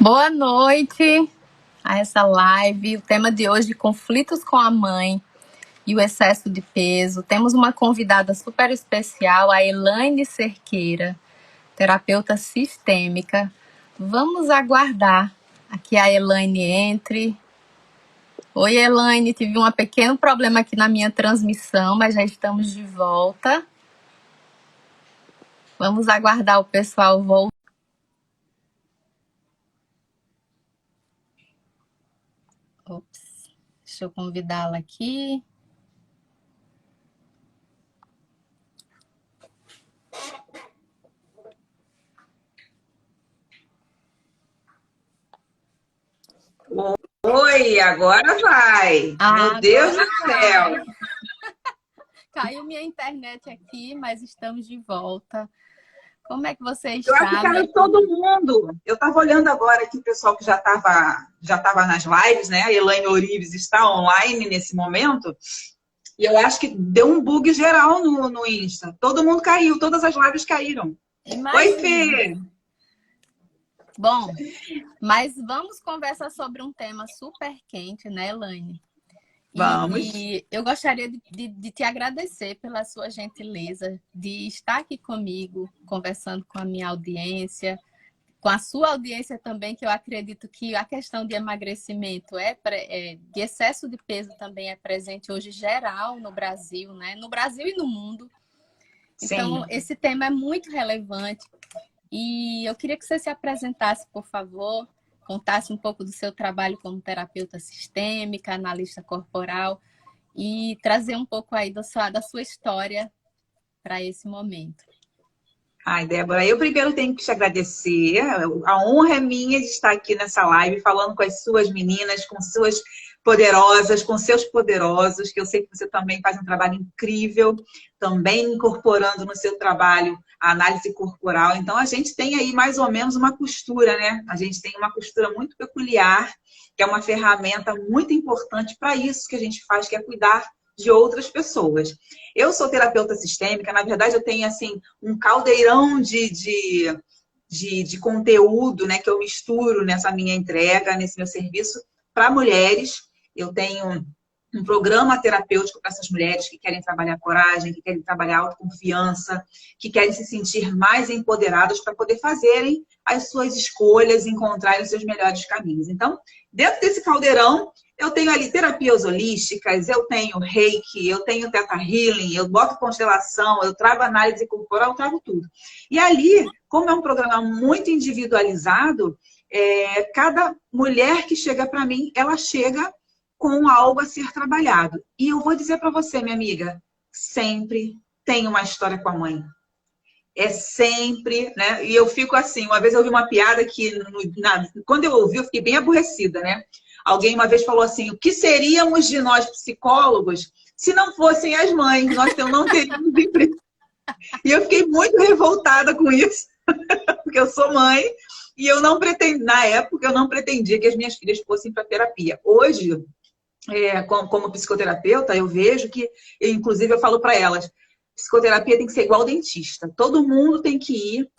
Boa noite a essa live. O tema de hoje, conflitos com a mãe e o excesso de peso. Temos uma convidada super especial, a Elaine Cerqueira, terapeuta sistêmica. Vamos aguardar que a Elaine entre. Oi, Elaine, tive um pequeno problema aqui na minha transmissão, mas já estamos de volta. Vamos aguardar o pessoal voltar. Ops, deixa eu convidá-la aqui. Oi, agora vai. Meu Deus do céu. Caiu minha internet aqui, mas estamos de volta. Como é que você Eu acho que está? caiu todo mundo. Eu estava olhando agora aqui o pessoal que já tava nas lives, né? A Elaine Orives está online nesse momento. E eu acho que deu um bug geral no Insta. Todo mundo caiu, todas as lives caíram. Imagina. Oi, Fê! Bom, mas vamos conversar sobre um tema super quente, né, Elaine? Vamos. E eu gostaria de te agradecer pela sua gentileza de estar aqui comigo, conversando com a minha audiência, com a sua audiência também, que eu acredito que a questão de emagrecimento, de excesso de peso também é presente hoje geral no Brasil, né? No Brasil e no mundo. Então, Sim. esse tema é muito relevante. E eu queria que você se apresentasse, por favor, contasse um pouco do seu trabalho como terapeuta sistêmica, analista corporal, e trazer um pouco aí da sua história para esse momento. Ai, Débora, eu primeiro tenho que te agradecer. A honra é minha de estar aqui nessa live falando com as suas meninas, com suas poderosas, com seus poderosos, que eu sei que você também faz um trabalho incrível, também incorporando no seu trabalho a análise corporal. Então, a gente tem aí mais ou menos uma costura, né? A gente tem uma costura muito peculiar, que é uma ferramenta muito importante para isso que a gente faz, que é cuidar de outras pessoas. Eu sou terapeuta sistêmica, na verdade eu tenho assim um caldeirão de conteúdo, né, que eu misturo nessa minha entrega, nesse meu serviço para mulheres. Eu tenho um programa terapêutico para essas mulheres que querem trabalhar coragem, que querem trabalhar autoconfiança, que querem se sentir mais empoderadas para poder fazerem as suas escolhas, encontrarem os seus melhores caminhos. Então, dentro desse caldeirão, eu tenho ali terapias holísticas, eu tenho reiki, eu tenho teta healing, eu boto constelação, eu trago análise corporal, eu trago tudo. E ali, como é um programa muito individualizado, cada mulher que chega para mim, ela chega com algo a ser trabalhado. E eu vou dizer para você, minha amiga, sempre tem uma história com a mãe. É sempre, né? E eu fico assim, uma vez eu ouvi uma piada que, quando eu ouvi, eu fiquei bem aborrecida, né? Alguém uma vez falou assim, o que seríamos de nós psicólogos se não fossem as mães? Nós não teríamos emprego. E eu fiquei muito revoltada com isso, porque eu sou mãe e eu não pretendi, na época, eu não pretendia que as minhas filhas fossem para terapia. Hoje, como psicoterapeuta, eu vejo que, inclusive, eu falo para elas, psicoterapia tem que ser igual dentista. Todo mundo tem que ir,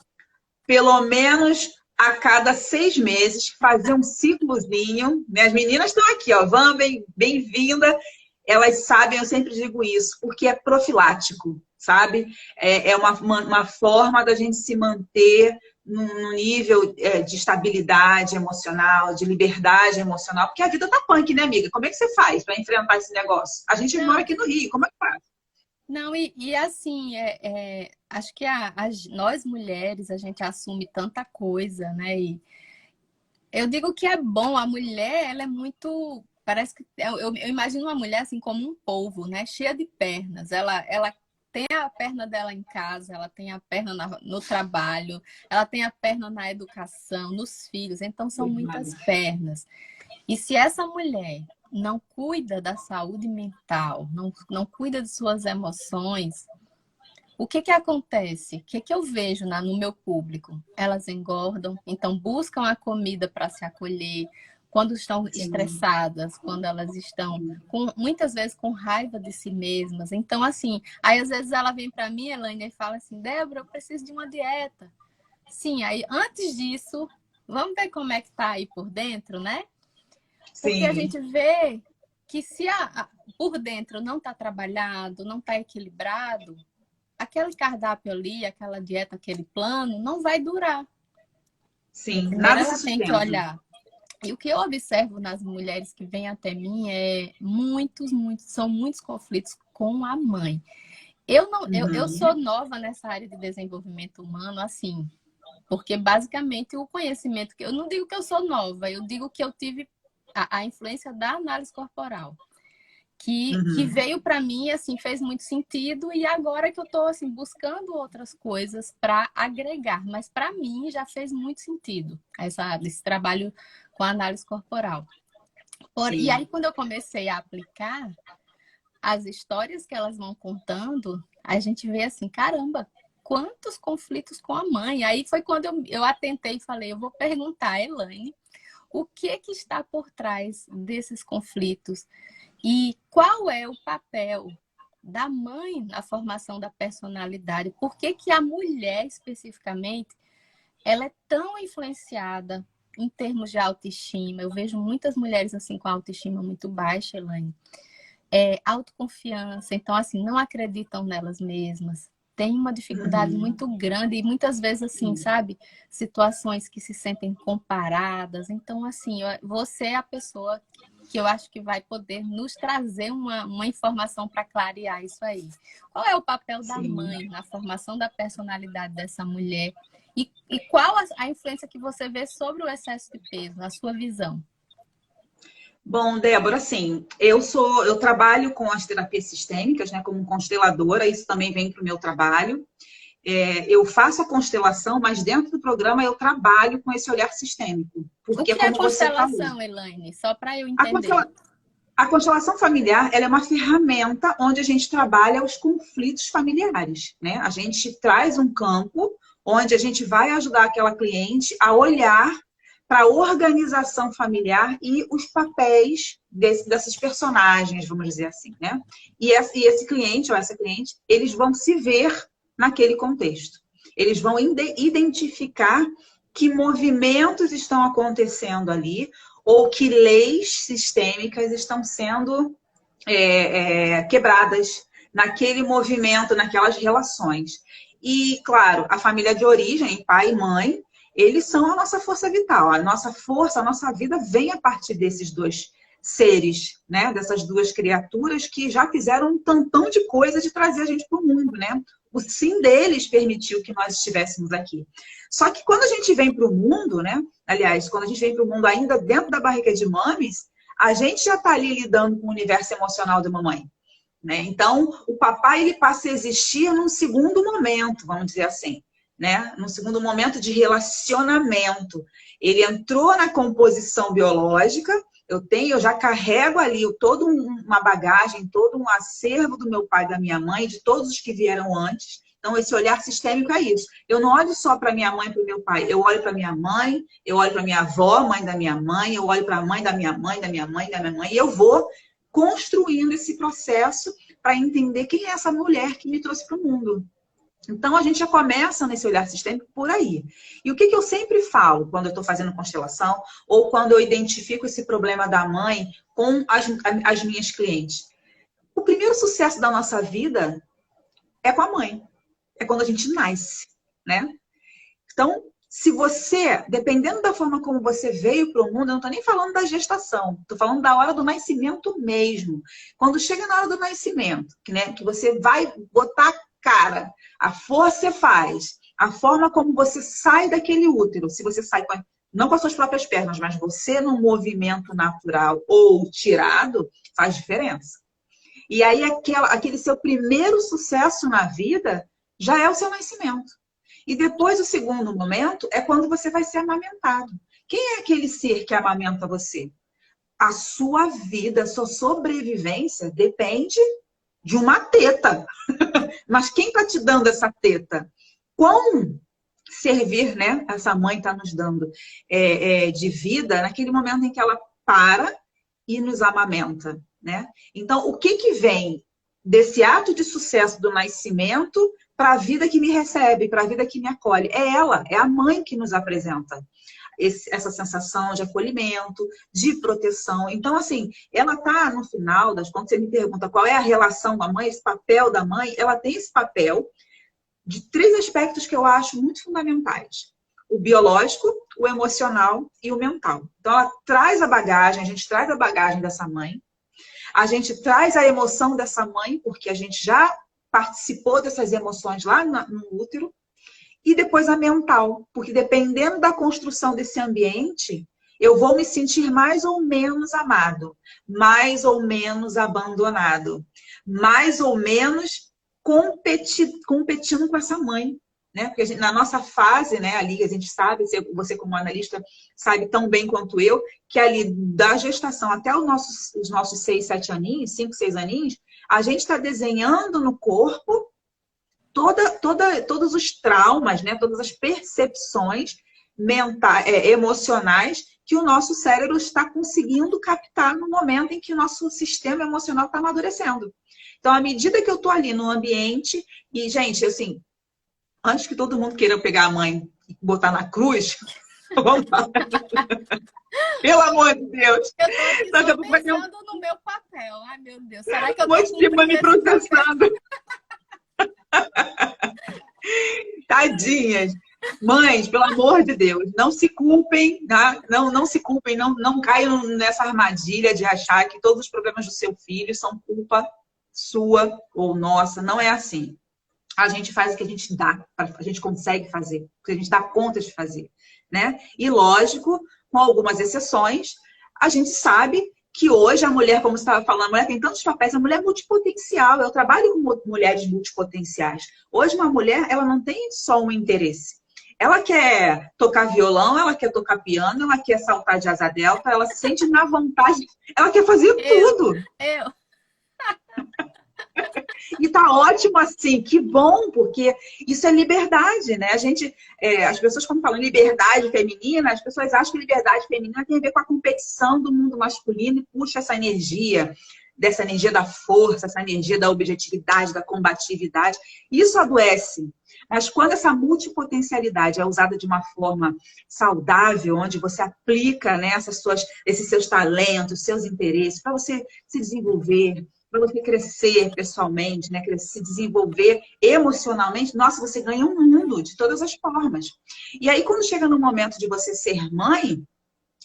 pelo menos a cada 6 meses, fazer um ciclozinho. Minhas meninas estão aqui, ó. Van, bem-vinda. Elas sabem, eu sempre digo isso, porque é profilático, sabe? É uma forma da gente se manter num nível de estabilidade emocional, de liberdade emocional, porque a vida tá punk, né, amiga? Como é que você faz para enfrentar esse negócio? A gente mora aqui no Rio, como é que faz? Não, e assim, acho que nós mulheres, a gente assume tanta coisa, né? E eu digo que é bom, a mulher, ela é muito. Parece que. Eu imagino uma mulher assim como um polvo, né? Cheia de pernas. Ela tem a perna dela em casa, ela tem a perna no trabalho, ela tem a perna na educação, nos filhos. Então, são muitas pernas. E se essa mulher não cuida da saúde mental, não cuida de suas emoções, o que acontece? O que eu vejo no meu público? Elas engordam, então buscam a comida para se acolher, quando estão estressadas, quando elas estão muitas vezes com raiva de si mesmas. Então, assim, aí às vezes ela vem para mim, Elaine, e fala assim, Débora, eu preciso de uma dieta. Sim, aí antes disso, vamos ver como é que tá aí por dentro, né? Porque a Sim, gente vê que se por dentro não está trabalhado, não está equilibrado, aquele cardápio ali, aquela dieta, aquele plano, não vai durar. Então, sim, primeiro nada se ela tem que sustenta. olhar. E o que eu observo nas mulheres que vêm até mim é são muitos conflitos com a mãe. Eu não, eu sou Uhum, nova nessa área de desenvolvimento humano, assim, porque basicamente o conhecimento que eu não digo que eu sou nova, eu digo que eu tive a influência da análise corporal. Que uhum, veio para mim, assim, fez muito sentido, e agora que eu estou assim, buscando outras coisas para agregar, mas para mim já fez muito sentido esse trabalho com a análise corporal. E sim. aí, quando eu comecei a aplicar as histórias que elas vão contando, a gente vê assim, caramba, quantos conflitos com a mãe. Aí foi quando eu atentei e falei, eu vou perguntar a Elaine o que está por trás desses conflitos e qual é o papel da mãe na formação da personalidade? Por que que a mulher, especificamente, ela é tão influenciada em termos de autoestima? Eu vejo muitas mulheres assim com autoestima muito baixa, Elaine. Autoconfiança, então assim, não acreditam nelas mesmas. Tem uma dificuldade Uhum, muito grande e muitas vezes assim, sim. sabe? Situações que se sentem comparadas. Então, assim, você é a pessoa que eu acho que vai poder nos trazer uma informação para clarear isso aí. Qual é o papel da Sim. mãe na formação da personalidade dessa mulher? E qual a influência que você vê sobre o excesso de peso, na sua visão? Bom, Débora, assim, eu trabalho com as terapias sistêmicas, né, como consteladora, isso também vem para o meu trabalho. Eu faço a constelação, mas dentro do programa eu trabalho com esse olhar sistêmico, O porque que é como você falou, constelação, Elaine? Só para eu a, entender. constela- a constelação familiar, ela é uma ferramenta onde a gente trabalha os conflitos familiares, né? A gente traz um campo onde a gente vai ajudar aquela cliente a olhar para a organização familiar e os papéis dessas personagens, vamos dizer assim, né? E esse cliente ou essa cliente, eles vão se ver naquele contexto. Eles vão identificar que movimentos estão acontecendo ali ou que leis sistêmicas estão sendo quebradas naquele movimento, naquelas relações. E, claro, a família de origem, pai e mãe, eles são a nossa força vital. A nossa força, a nossa vida vem a partir desses dois seres, né? Dessas duas criaturas que já fizeram um tantão de coisa de trazer a gente para o mundo, né? O sim deles permitiu que nós estivéssemos aqui. Só que quando a gente vem para o mundo, né? Aliás, quando a gente vem para o mundo ainda dentro da barriga de mames, a gente já está ali lidando com o universo emocional da mamãe. Né? Então, o papai ele passa a existir num segundo momento, vamos dizer assim, né? Num segundo momento de relacionamento. Ele entrou na composição biológica, eu já carrego ali toda uma bagagem, todo um acervo do meu pai e da minha mãe, de todos os que vieram antes. Então, esse olhar sistêmico é isso. Eu não olho só para minha mãe e para o meu pai, eu olho para minha mãe, eu olho para minha avó, mãe da minha mãe, eu olho para a mãe da minha mãe, da minha mãe, da minha mãe, e eu vou construindo esse processo para entender quem é essa mulher que me trouxe para o mundo. Então, a gente já começa nesse olhar sistêmico por aí. E o que eu sempre falo quando eu estou fazendo constelação ou quando eu identifico esse problema da mãe com as minhas clientes? O primeiro sucesso da nossa vida é com a mãe. É quando a gente nasce, né? Então, se você, dependendo da forma como você veio para o mundo, eu não estou nem falando da gestação, estou falando da hora do nascimento mesmo. Quando chega na hora do nascimento, né, que você vai botar a cara, a força você faz, a forma como você sai daquele útero, se você sai não com as suas próprias pernas, mas você num movimento natural ou tirado, faz diferença. E aí aquele seu primeiro sucesso na vida já é o seu nascimento. E depois, o segundo momento é quando você vai ser amamentado. Quem é aquele ser que amamenta você? A sua vida, a sua sobrevivência depende de uma teta. Mas quem está te dando essa teta? Quão servir, né? Essa mãe está nos dando de vida naquele momento em que ela para e nos amamenta, né? Então, o que vem desse ato de sucesso do nascimento para a vida que me recebe, para a vida que me acolhe? É ela, é a mãe que nos apresenta. essa sensação de acolhimento, de proteção. Então, assim, ela está no final das contas, você me pergunta qual é a relação da mãe, esse papel da mãe, ela tem esse papel de 3 aspectos que eu acho muito fundamentais. O biológico, o emocional e o mental. Então, ela traz a bagagem, a gente traz a bagagem dessa mãe, a gente traz a emoção dessa mãe, porque a gente já participou dessas emoções lá no útero, e depois a mental, porque dependendo da construção desse ambiente, eu vou me sentir mais ou menos amado, mais ou menos abandonado, mais ou menos competindo com essa mãe, né? Porque na nossa fase, né, ali a gente sabe, você como analista sabe tão bem quanto eu, que ali da gestação até os nossos 6, 7 aninhos, 5, 6 aninhos, a gente está desenhando no corpo todos os traumas, né? Todas as percepções mentais, emocionais que o nosso cérebro está conseguindo captar no momento em que o nosso sistema emocional está amadurecendo. Então, à medida que eu estou ali no ambiente, e, gente, assim, antes que todo mundo queira pegar a mãe e botar na cruz, vamos lá. Pelo amor de Deus. Eu tô aqui só pensando no meu papel. Ai, meu Deus. Será que eu tô um monte de mãe me processando. Tadinhas. Mães, pelo amor de Deus, não se culpem, tá? Não se culpem, não caiam nessa armadilha de achar que todos os problemas do seu filho são culpa sua ou nossa. Não é assim. A gente faz o que a gente dá, a gente consegue fazer, o que a gente dá conta de fazer, né? E lógico, com algumas exceções, a gente sabe que hoje a mulher, como você estava falando, a mulher tem tantos papéis, a mulher é multipotencial. Eu trabalho com mulheres multipotenciais. Hoje uma mulher, ela não tem só um interesse. Ela quer tocar violão, ela quer tocar piano, ela quer saltar de asa delta, ela se sente na vontade, ela quer fazer tudo. E tá ótimo assim, que bom, porque isso é liberdade, né? As pessoas quando falam liberdade feminina, as pessoas acham que liberdade feminina tem a ver com a competição do mundo masculino e puxa essa energia, dessa energia da força, essa energia da objetividade, da combatividade. Isso adoece. Mas quando essa multipotencialidade é usada de uma forma saudável, onde você aplica, né, esses seus talentos, seus interesses, para você se desenvolver, para você crescer pessoalmente, né, se desenvolver emocionalmente, nossa, você ganha um mundo de todas as formas. E aí, quando chega no momento de você ser mãe,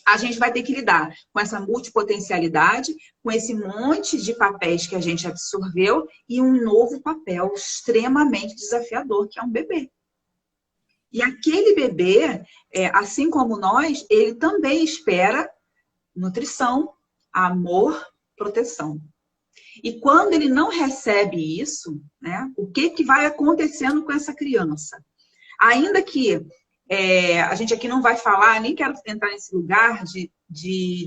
a gente vai ter que lidar com essa multipotencialidade, com esse monte de papéis que a gente absorveu e um novo papel extremamente desafiador, que é um bebê. E aquele bebê, assim como nós, ele também espera nutrição, amor, proteção. E quando ele não recebe isso, né, o que vai acontecendo com essa criança? Ainda que a gente aqui não vai falar, nem quero entrar nesse lugar de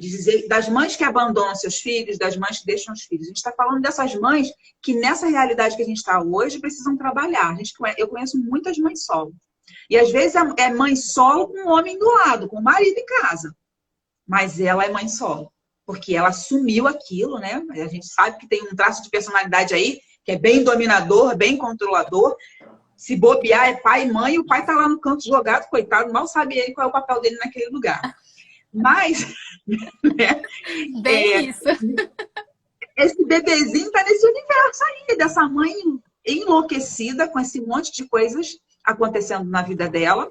dizer das mães que abandonam seus filhos, das mães que deixam os filhos. A gente está falando dessas mães que nessa realidade que a gente está hoje precisam trabalhar. Eu conheço muitas mães solo. E às vezes é mãe solo com um homem do lado, com o marido em casa. Mas ela é mãe solo. Porque ela assumiu aquilo, né? A gente sabe que tem um traço de personalidade aí, que é bem dominador, bem controlador. Se bobear é pai e mãe, e o pai tá lá no canto jogado, coitado, mal sabe ele qual é o papel dele naquele lugar. Mas, né, bem isso. Esse bebezinho tá nesse universo aí, dessa mãe enlouquecida com esse monte de coisas acontecendo na vida dela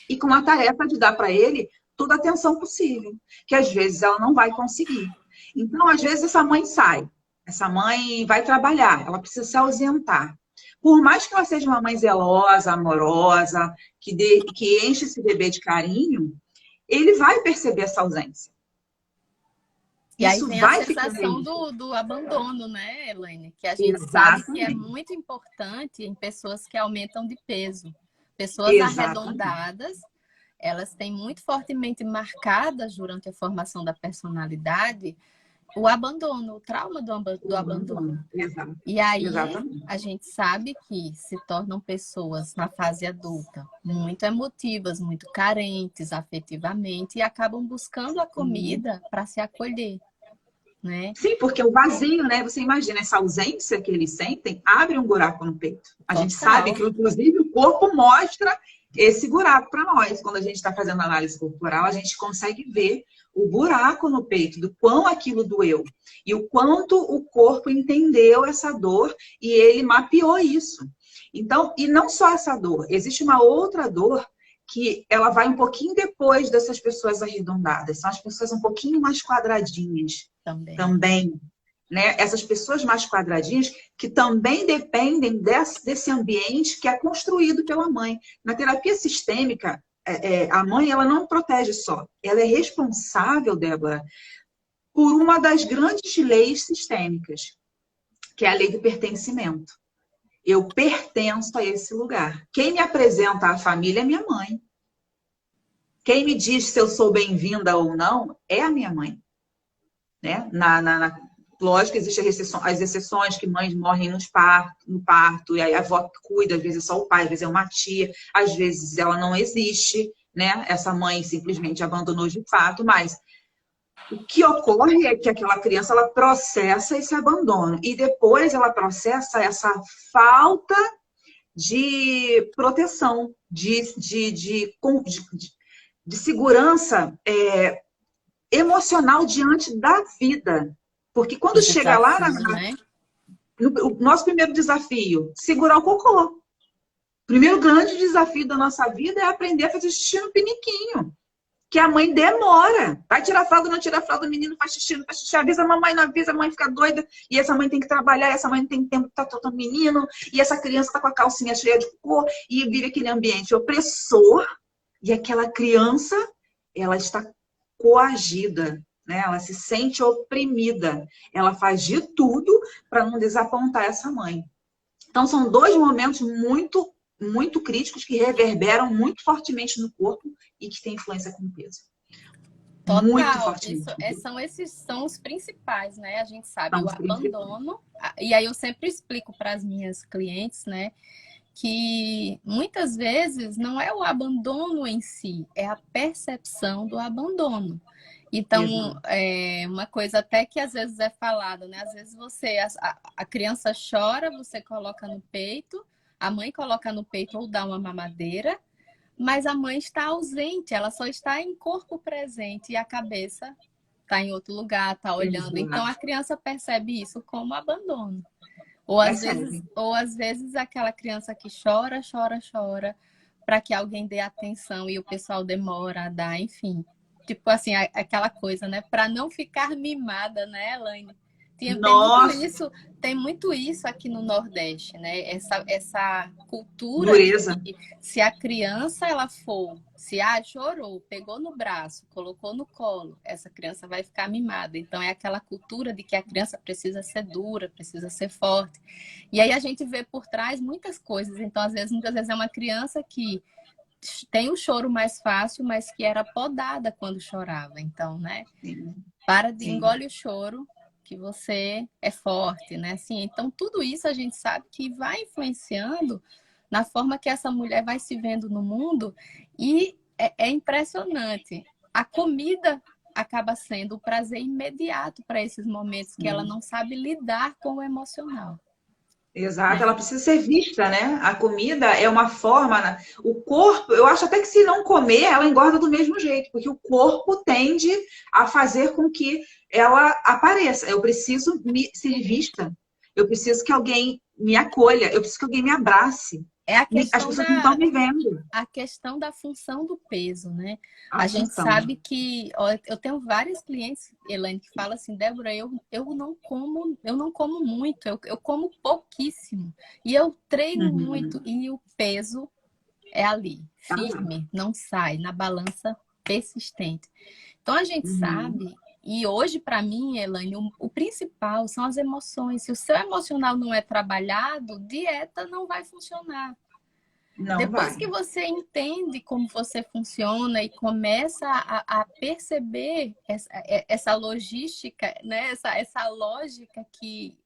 e com a tarefa de dar para ele toda a atenção possível, que às vezes ela não vai conseguir. Então, às vezes, essa mãe sai, essa mãe vai trabalhar, ela precisa se ausentar. Por mais que ela seja uma mãe zelosa, amorosa, que enche esse bebê de carinho, ele vai perceber essa ausência. E aí vem a sensação do abandono, né, Elaine? Que a gente sabe que é muito importante em pessoas que aumentam de peso. Pessoas arredondadas, elas têm muito fortemente marcadas durante a formação da personalidade o abandono, o trauma do abandono. Exato. E aí a gente sabe que se tornam pessoas na fase adulta muito emotivas, muito carentes afetivamente e acabam buscando a comida para se acolher, né? Sim, porque o vazio, né? Você imagina, essa ausência que eles sentem abre um buraco no peito. A gente sabe que, inclusive, o corpo mostra esse buraco para nós. Quando a gente está fazendo análise corporal, a gente consegue ver o buraco no peito, do quão aquilo doeu. E o quanto o corpo entendeu essa dor e ele mapeou isso. Então, e não só essa dor, existe uma outra dor que ela vai um pouquinho depois dessas pessoas arredondadas. São as pessoas um pouquinho mais quadradinhas também, né? Essas pessoas mais quadradinhas que também dependem desse ambiente que é construído pela mãe. Na terapia sistêmica, a mãe ela não protege só. Ela é responsável, Débora, por uma das grandes leis sistêmicas, que é a lei do pertencimento. Eu pertenço a esse lugar. Quem me apresenta à família é minha mãe. Quem me diz se eu sou bem-vinda ou não é a minha mãe. Né? Lógico, existem as exceções, que mães morrem no parto, e aí a avó cuida, às vezes é só o pai, às vezes é uma tia, às vezes ela não existe, né? Essa mãe simplesmente abandonou de fato, mas o que ocorre é que aquela criança ela processa esse abandono e depois ela processa essa falta de proteção, de segurança emocional diante da vida. Porque quando chega lá, né? o nosso primeiro desafio, segurar o cocô. O primeiro grande desafio da nossa vida é aprender a fazer xixi no piniquinho. Que a mãe demora. Vai tirar fralda, não tira fralda, o menino faz xixi, não faz xixi, avisa a mamãe, não avisa, a mãe fica doida, e essa mãe tem que trabalhar, essa mãe não tem tempo para tratar o menino, e essa criança tá com a calcinha cheia de cocô, e vive aquele ambiente opressor, e aquela criança, ela está coagida, né? Ela se sente oprimida. Ela faz de tudo para não desapontar essa mãe. Então, são dois momentos muito críticos que reverberam muito fortemente no corpo e que têm influência com o peso. Total. Muito fortemente. Esses são os principais, né? A gente sabe o abandono. E aí eu sempre explico para as minhas clientes, né? Que muitas vezes não é o abandono em si, é a percepção do abandono. Então, é uma coisa até que às vezes é falada, né? Às vezes a criança chora, você coloca no peito, a mãe coloca no peito ou dá uma mamadeira, mas a mãe está ausente, ela só está em corpo presente e a cabeça está em outro lugar, está olhando. Então, a criança percebe isso como abandono. Ou às vezes aquela criança que chora, para que alguém dê atenção e o pessoal demora a dar, enfim. Tipo assim, aquela coisa, né? Para não ficar mimada, né, Elaine? Tem muito isso aqui no Nordeste, né? Essa cultura de que se a criança se chorou, pegou no braço, colocou no colo, essa criança vai ficar mimada. Então é aquela cultura de que a criança precisa ser dura, precisa ser forte. E aí a gente vê por trás muitas coisas. Então, muitas vezes é uma criança que tem o choro mais fácil, mas que era podada quando chorava. Então, né? Engole o choro, que você é forte, né? Assim, então, tudo isso a gente sabe que vai influenciando na forma que essa mulher vai se vendo no mundo e é impressionante. A comida acaba sendo o prazer imediato para esses momentos que ela não sabe lidar com o emocional. Exato, ela precisa ser vista, né? A comida é uma forma, o corpo, eu acho até que se não comer, ela engorda do mesmo jeito, porque o corpo tende a fazer com que ela apareça. Eu preciso ser vista, eu preciso que alguém me acolha, eu preciso que alguém me abrace. As pessoas não estão me vendo. A questão da função do peso, né? A gente sabe que eu tenho vários clientes, Elaine, que falam assim, Débora, eu não como muito, eu como pouquíssimo. E eu treino muito e o peso é ali, firme, não sai, na balança persistente. Então a gente sabe, e hoje para mim, Elaine, o principal são as emoções. Se o seu emocional não é trabalhado, dieta não vai funcionar. Depois que você entende como você funciona e começa a perceber essa logística, né? essa lógica que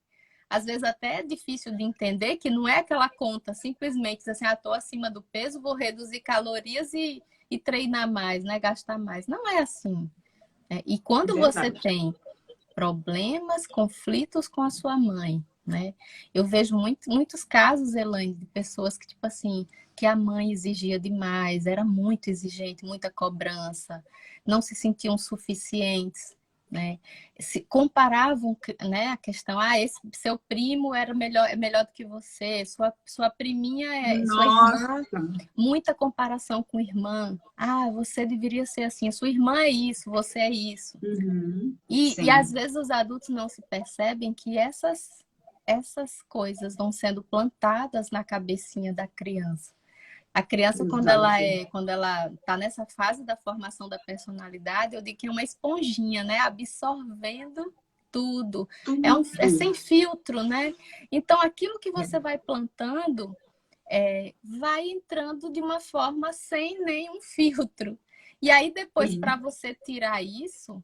às vezes até é difícil de entender, que não é aquela conta simplesmente assim, estou acima do peso, vou reduzir calorias e treinar mais, né? Gastar mais. Não é assim. E quando você tem problemas, conflitos com a sua mãe, né? Eu vejo muitos casos, Elaine, de pessoas que, tipo assim, que a mãe exigia demais, era muito exigente, muita cobrança, não se sentiam suficientes, né? Se comparavam, né, a questão, esse seu primo era melhor, é melhor do que você, sua priminha sua irmã, Nossa. muita comparação com irmã. Você deveria ser assim, sua irmã é isso, você é isso. Uhum. E às Sim. vezes os adultos não se percebem que essas coisas vão sendo plantadas na cabecinha da criança. A criança, Exato. quando ela está nessa fase da formação da personalidade, eu digo que é uma esponjinha, né? Absorvendo tudo. É Tudo. sem filtro, né? Então, aquilo que É. você vai plantando vai entrando de uma forma sem nenhum filtro. E aí, depois, para Sim. você tirar isso,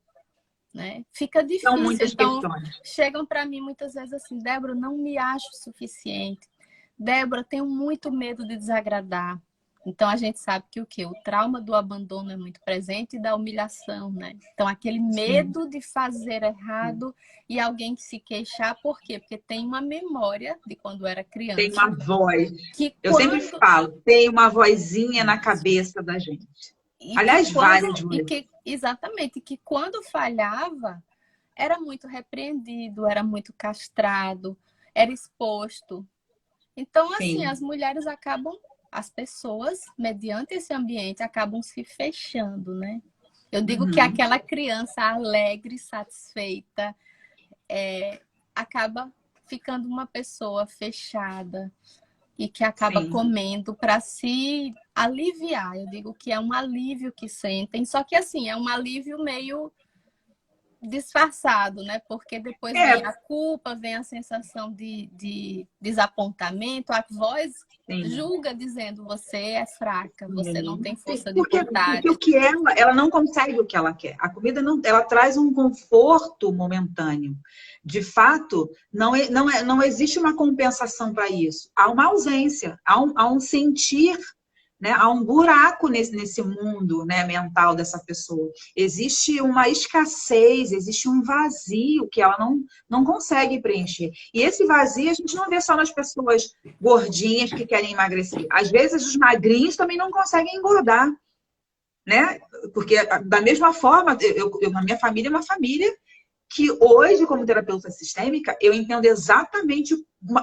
né? Fica São difícil. muitas Então, questões. chegam para mim muitas vezes assim, Débora, não me acho suficiente. Débora, tenho muito medo de desagradar. Então, a gente sabe que o quê? O trauma do abandono é muito presente e da humilhação, né? Então, aquele Sim. medo de fazer errado e alguém que se queixar, por quê? Porque tem uma memória de quando era Tem criança, uma voz. que Eu sempre quando falo, tem uma vozinha na cabeça da gente. e que Aliás, quando várias e vozes. que exatamente que quando falhava era muito repreendido, era muito castrado, era exposto. Então, assim, Sim. as pessoas, mediante esse ambiente, acabam se fechando, né? Eu digo que Uhum. aquela criança alegre, satisfeita, acaba ficando uma pessoa fechada e que acaba Sim. comendo para se aliviar. Eu digo que é um alívio que sentem, só que assim, é um alívio meio disfarçado, né? Porque depois vem É, a culpa, vem a sensação de desapontamento, a voz sim. julga dizendo você é fraca, você não tem Sim, força de porque o vontade. que ela não consegue o que ela quer. A comida não, ela traz um conforto momentâneo. De fato, não existe uma compensação para isso. Há uma ausência, há um sentir, né? Há um buraco nesse mundo, né, mental dessa pessoa. Existe uma escassez, existe um vazio que ela não consegue preencher. E esse vazio a gente não vê só nas pessoas gordinhas que querem emagrecer. Às vezes os magrinhos também não conseguem engordar, né? Porque da mesma forma, na minha família é uma família que hoje, como terapeuta sistêmica, eu entendo exatamente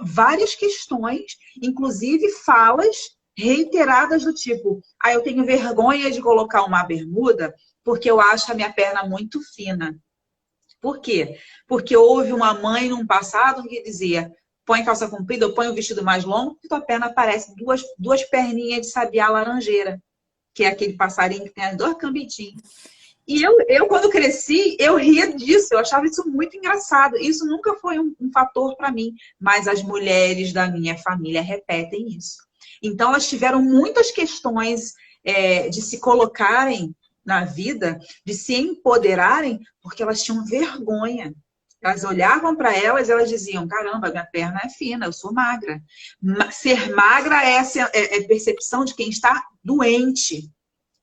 várias questões, inclusive falas reiteradas do tipo, eu tenho vergonha de colocar uma bermuda porque eu acho a minha perna muito fina. Por quê? Porque houve uma mãe num passado que dizia, põe calça comprida ou põe o vestido mais longo, que tua perna parece duas perninhas de sabiá laranjeira, que é aquele passarinho que tem as duas cambitinhas. E quando cresci, eu ria disso, eu achava isso muito engraçado. Isso nunca foi um fator para mim, mas as mulheres da minha família repetem isso. Então, elas tiveram muitas questões de se colocarem na vida, de se empoderarem, porque elas tinham vergonha. Elas olhavam para elas e elas diziam: caramba, minha perna é fina, eu sou magra. Ser magra é percepção de quem está doente.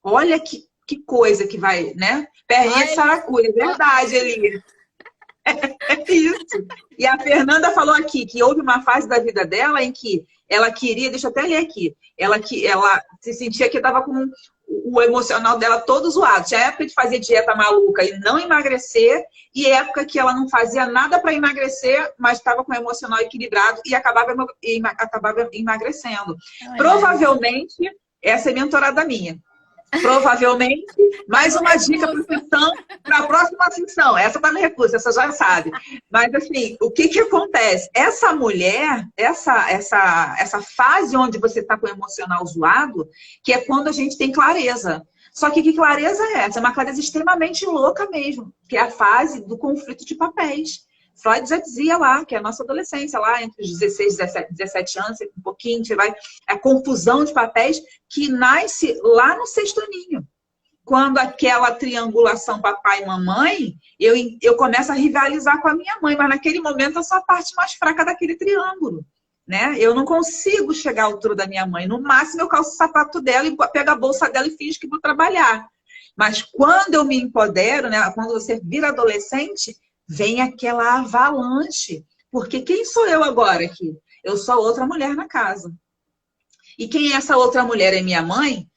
Olha que coisa que vai, né? Perninha de Ai, saracura, é ó, verdade, Eli. É isso. E a Fernanda falou aqui que houve uma fase da vida dela em que ela queria, deixa eu até ler aqui, ela se sentia que estava com o emocional dela todo zoado. Tinha época de fazer dieta maluca e não emagrecer, e época que ela não fazia nada para emagrecer, mas estava com o emocional equilibrado e acabava emagrecendo. olha, Provavelmente, essa é mentorada minha. Provavelmente, tá mais no uma dica recurso. para a próxima sessão. Essa está no recurso, essa já sabe. Mas, assim, o que acontece? Essa mulher, essa fase onde você está com o emocional zoado, que é quando a gente tem clareza. Só que clareza é essa? É uma clareza extremamente louca mesmo, que é a fase do conflito de papéis. Freud já dizia lá que a nossa adolescência, lá entre os 16 e 17 anos, um pouquinho, a gente vai. A confusão de papéis que nasce lá no sexto ninho. Quando aquela triangulação papai e mamãe, eu começo a rivalizar com a minha mãe, mas naquele momento eu sou a parte mais fraca daquele triângulo. Né? Eu não consigo chegar à altura da minha mãe. No máximo, eu calço o sapato dela e pego a bolsa dela e finjo que vou trabalhar. Mas quando eu me empodero, né? Quando você vira adolescente, vem aquela avalanche. Porque quem sou eu agora aqui? Eu sou outra mulher na casa. E quem é essa outra mulher? É minha mãe,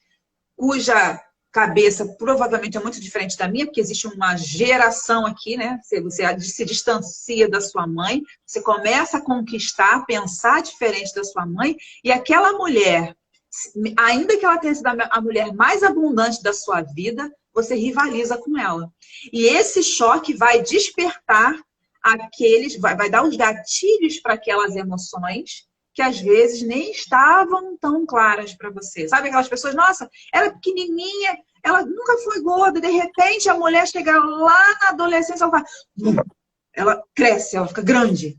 cuja cabeça provavelmente é muito diferente da minha, porque existe uma geração aqui, né? Você se distancia da sua mãe, você começa a conquistar, pensar diferente da sua mãe, e aquela mulher, ainda que ela tenha sido a mulher mais abundante da sua vida, você rivaliza com ela. E esse choque vai despertar vai dar os gatilhos para aquelas emoções que às vezes nem estavam tão claras para você. Sabe aquelas pessoas, nossa, ela é pequenininha, ela nunca foi gorda, de repente a mulher chega lá na adolescência, ela cresce, ela fica grande,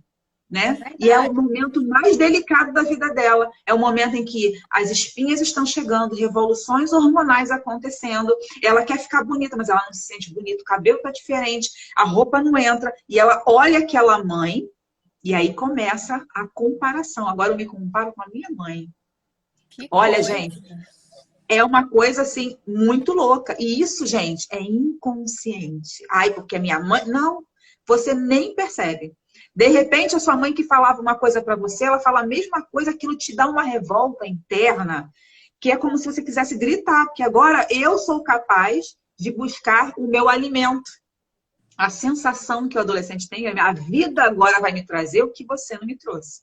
É né? E é o verdade. momento mais delicado da vida dela. É o momento em que as espinhas estão chegando, revoluções hormonais acontecendo. Ela quer ficar bonita, mas ela não se sente bonita, o cabelo tá diferente, a roupa não entra. E ela olha aquela mãe, e aí começa a comparação. Agora eu me comparo com a minha mãe. Que Olha, coisa. gente, é uma coisa assim muito louca. E isso, gente, é inconsciente. Ai, porque a minha mãe. Não, você nem percebe. De repente, a sua mãe que falava uma coisa para você, ela fala a mesma coisa, aquilo te dá uma revolta interna, que é como se você quisesse gritar, porque agora eu sou capaz de buscar o meu alimento. A sensação que o adolescente tem, a vida agora vai me trazer o que você não me trouxe.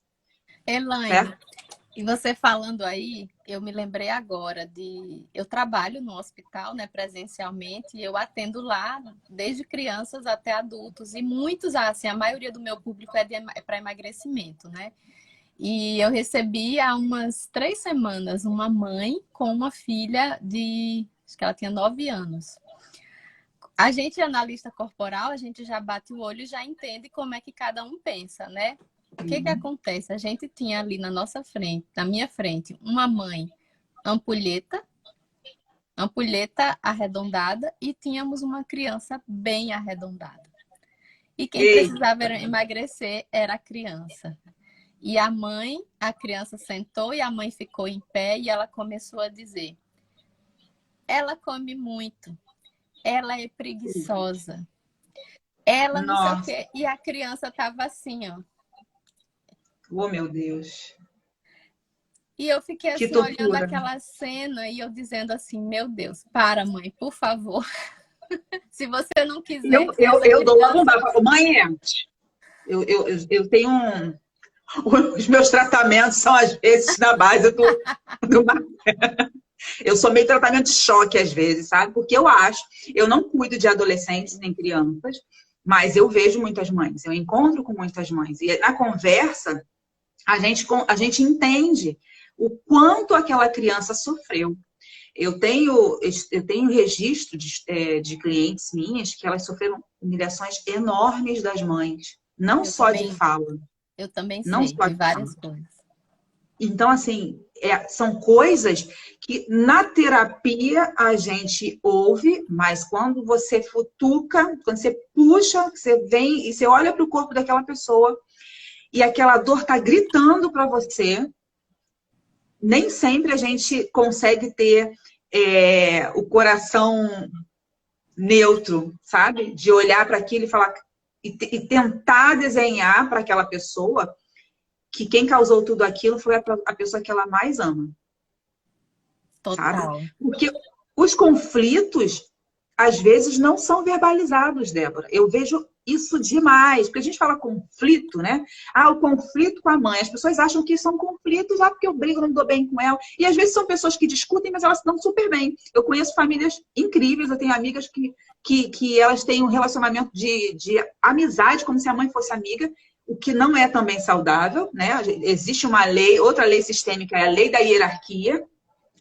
Elaine, Certo? e você falando aí, eu me lembrei agora de... Eu trabalho no hospital, né, presencialmente, e eu atendo lá desde crianças até adultos. E muitos, assim, a maioria do meu público é para emagrecimento, né? E eu recebi há umas 3 semanas uma mãe com uma filha de... Acho que ela tinha 9 anos. A gente, analista corporal, a gente já bate o olho e já entende como é que cada um pensa, né? O que que acontece? A gente tinha ali na nossa frente, na minha frente, uma mãe ampulheta, ampulheta arredondada, e tínhamos uma criança bem arredondada. E quem precisava emagrecer era a criança. E a criança sentou e a mãe ficou em pé e ela começou a dizer: ela come muito, ela é preguiçosa, ela não sei o Nossa, quê. E a criança estava assim, ó. oh meu Deus. E eu fiquei Que assim, olhando tortura. aquela cena e eu dizendo assim, meu Deus, para, mãe, por favor. Se você não quiser que essa Eu dou logo um criança... bafo. Mãe, eu tenho um... Os meus tratamentos são, às vezes, na base do... Eu sou meio tratamento de choque, às vezes, sabe? Porque eu não cuido de adolescentes nem crianças, mas eu vejo muitas mães, eu encontro com muitas mães. E na conversa, a gente entende o quanto aquela criança sofreu. Eu tenho registro de clientes minhas que elas sofreram humilhações enormes das mães. Não Eu só de também, fala, eu também não sei só de de várias fala. coisas. Então, assim, são coisas que na terapia a gente ouve, mas quando você futuca, quando você puxa, você vem e você olha para o corpo daquela pessoa e aquela dor está gritando para você, nem sempre a gente consegue ter o coração neutro, sabe? De olhar para aquilo e falar e tentar desenhar para aquela pessoa que quem causou tudo aquilo foi a pessoa que ela mais ama, sabe? Total. Porque os conflitos, às vezes, não são verbalizados, Débora. Eu vejo isso demais. Porque a gente fala conflito, né? Ah, o conflito com a mãe. As pessoas acham que são conflitos, porque eu brigo, não me dou bem com ela. E às vezes são pessoas que discutem, mas elas se dão super bem. Eu conheço famílias incríveis, eu tenho amigas que elas têm um relacionamento de amizade, como se a mãe fosse amiga, o que não é também saudável, né? Existe uma lei, outra lei sistêmica, é a lei da hierarquia.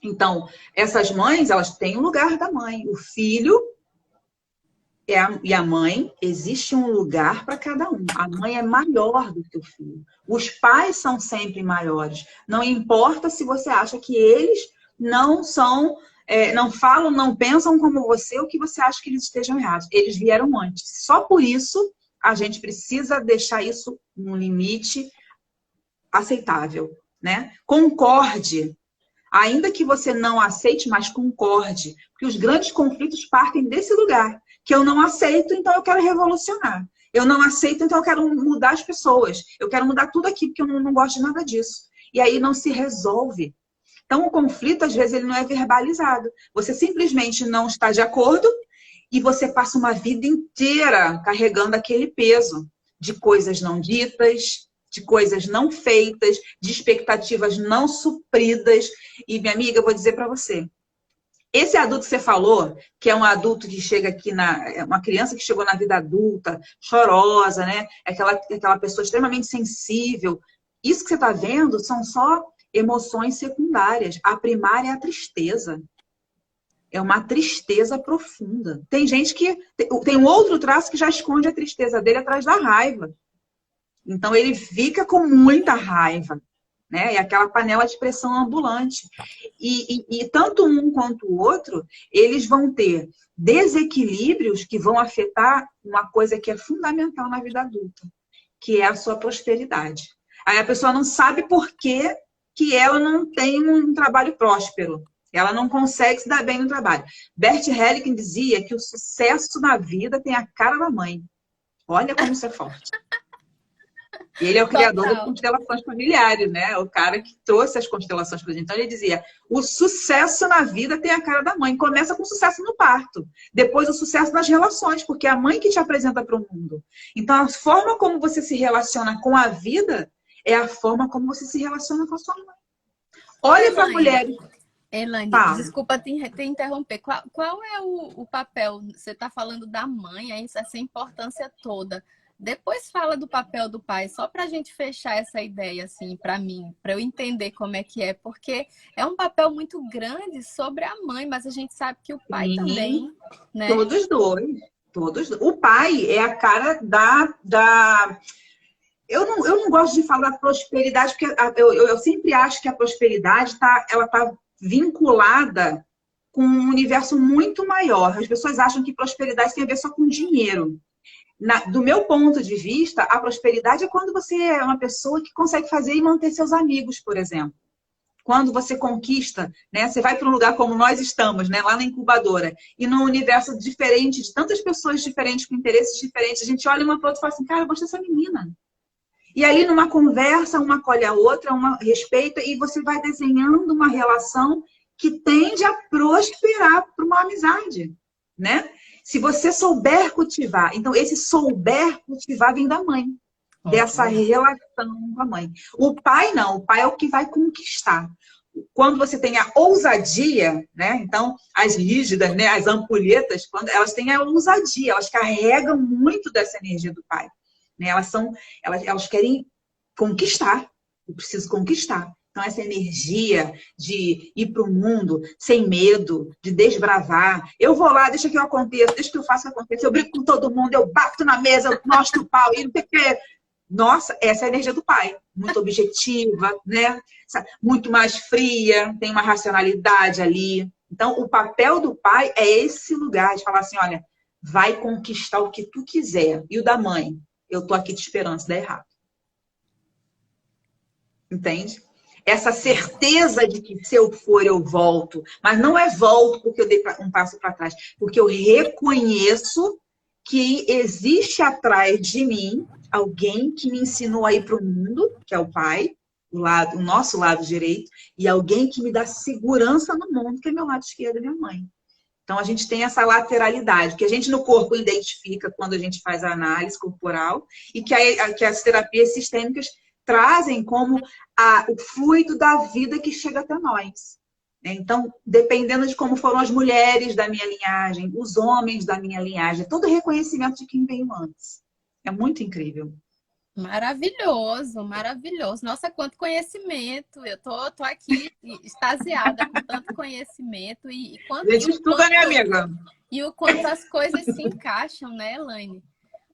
Então, essas mães, elas têm o lugar da mãe. O filho e a mãe, existe um lugar para cada um. A mãe é maior do que o filho. Os pais são sempre maiores. Não importa se você acha que eles não são, não falam, não pensam como você, ou que você acha que eles estejam errados. Eles vieram antes. Só por isso, a gente precisa deixar isso num limite aceitável, né? Concorde. Ainda que você não aceite, mas concorde. Porque os grandes conflitos partem desse lugar. Que eu não aceito, então eu quero revolucionar. Eu não aceito, então eu quero mudar as pessoas. Eu quero mudar tudo aqui, porque eu não gosto de nada disso. E aí não se resolve. Então, o conflito, às vezes, ele não é verbalizado. Você simplesmente não está de acordo e você passa uma vida inteira carregando aquele peso de coisas não ditas, de coisas não feitas, de expectativas não supridas. E, minha amiga, eu vou dizer para você, esse adulto que você falou, que é um adulto que chega aqui é uma criança que chegou na vida adulta, chorosa, né? Aquela pessoa extremamente sensível. Isso que você está vendo são só emoções secundárias. A primária é a tristeza. É uma tristeza profunda. Tem gente que tem um outro traço que já esconde a tristeza dele atrás da raiva. Então ele fica com muita raiva, né? É aquela panela de pressão ambulante. E tanto um quanto o outro, eles vão ter desequilíbrios que vão afetar uma coisa que é fundamental na vida adulta, que é a sua prosperidade. Aí a pessoa não sabe por que ela não tem um trabalho próspero. Ela não consegue se dar bem no trabalho. Bert Hellinger dizia que o sucesso na vida tem a cara da mãe. Olha como isso é forte. Ele é o criador das Total. constelações familiares, né? O cara que trouxe as constelações para a gente. Então, ele dizia, o sucesso na vida tem a cara da mãe. Começa com o sucesso no parto. Depois, o sucesso nas relações, porque é a mãe que te apresenta para o mundo. Então, a forma como você se relaciona com a vida é a forma como você se relaciona com a sua mãe. Olha para a mulher. Elaine, Fala. desculpa te interromper. Qual é o papel? Você está falando da mãe, essa importância toda. Depois fala do papel do pai, só para a gente fechar essa ideia, assim, para mim, para eu entender como é que é, porque é um papel muito grande sobre a mãe, mas a gente sabe que o pai Sim, também, né? todos dois. Todos. O pai é a cara da... Eu não gosto de falar prosperidade, porque eu sempre acho que a prosperidade ela tá vinculada com um universo muito maior. As pessoas acham que prosperidade tem a ver só com dinheiro. Do meu ponto de vista, a prosperidade é quando você é uma pessoa que consegue fazer e manter seus amigos, por exemplo. Quando você conquista, né? Você vai para um lugar como nós estamos, né? Lá na incubadora, e num universo diferente, de tantas pessoas diferentes, com interesses diferentes, a gente olha uma para outra e fala assim, cara, eu gostei dessa menina. E ali numa conversa, uma acolhe a outra, uma respeita, e você vai desenhando uma relação que tende a prosperar para uma amizade, né? Se você souber cultivar, então esse souber cultivar vem da mãe, dessa relação com a mãe. O pai não, o pai é o que vai conquistar. Quando você tem a ousadia, né? Então, as rígidas, né? As ampulhetas, quando elas têm a ousadia, elas carregam muito dessa energia do pai. Né? Elas querem conquistar. Eu preciso conquistar. Então, essa energia de ir para o mundo sem medo, de desbravar. Eu vou lá, deixa que eu aconteça, deixa que eu faça acontecer. Eu brigo com todo mundo, eu bato na mesa, eu mostro o pau e não sei o quê. Nossa, essa é a energia do pai. Muito objetiva, né? Muito mais fria, tem uma racionalidade ali. Então, o papel do pai é esse lugar de falar assim, olha, vai conquistar o que tu quiser. E o da mãe? Eu tô aqui te esperando se der errado. Entende? Essa certeza de que se eu for, eu volto. Mas não é volto porque eu dei um passo para trás. Porque eu reconheço que existe atrás de mim alguém que me ensinou a ir para o mundo, que é o pai, o nosso lado direito, e alguém que me dá segurança no mundo, que é meu lado esquerdo, minha mãe. Então, a gente tem essa lateralidade, que a gente no corpo identifica quando a gente faz a análise corporal, e que as terapias sistêmicas trazem como o fluido da vida que chega até nós. Então, dependendo de como foram as mulheres da minha linhagem, os homens da minha linhagem, todo reconhecimento de quem veio antes. É muito incrível. Maravilhoso, maravilhoso. Nossa, quanto conhecimento. Eu tô aqui extasiada com tanto conhecimento A gente estuda, né, amiga? E o quanto as coisas se encaixam, né, Elaine?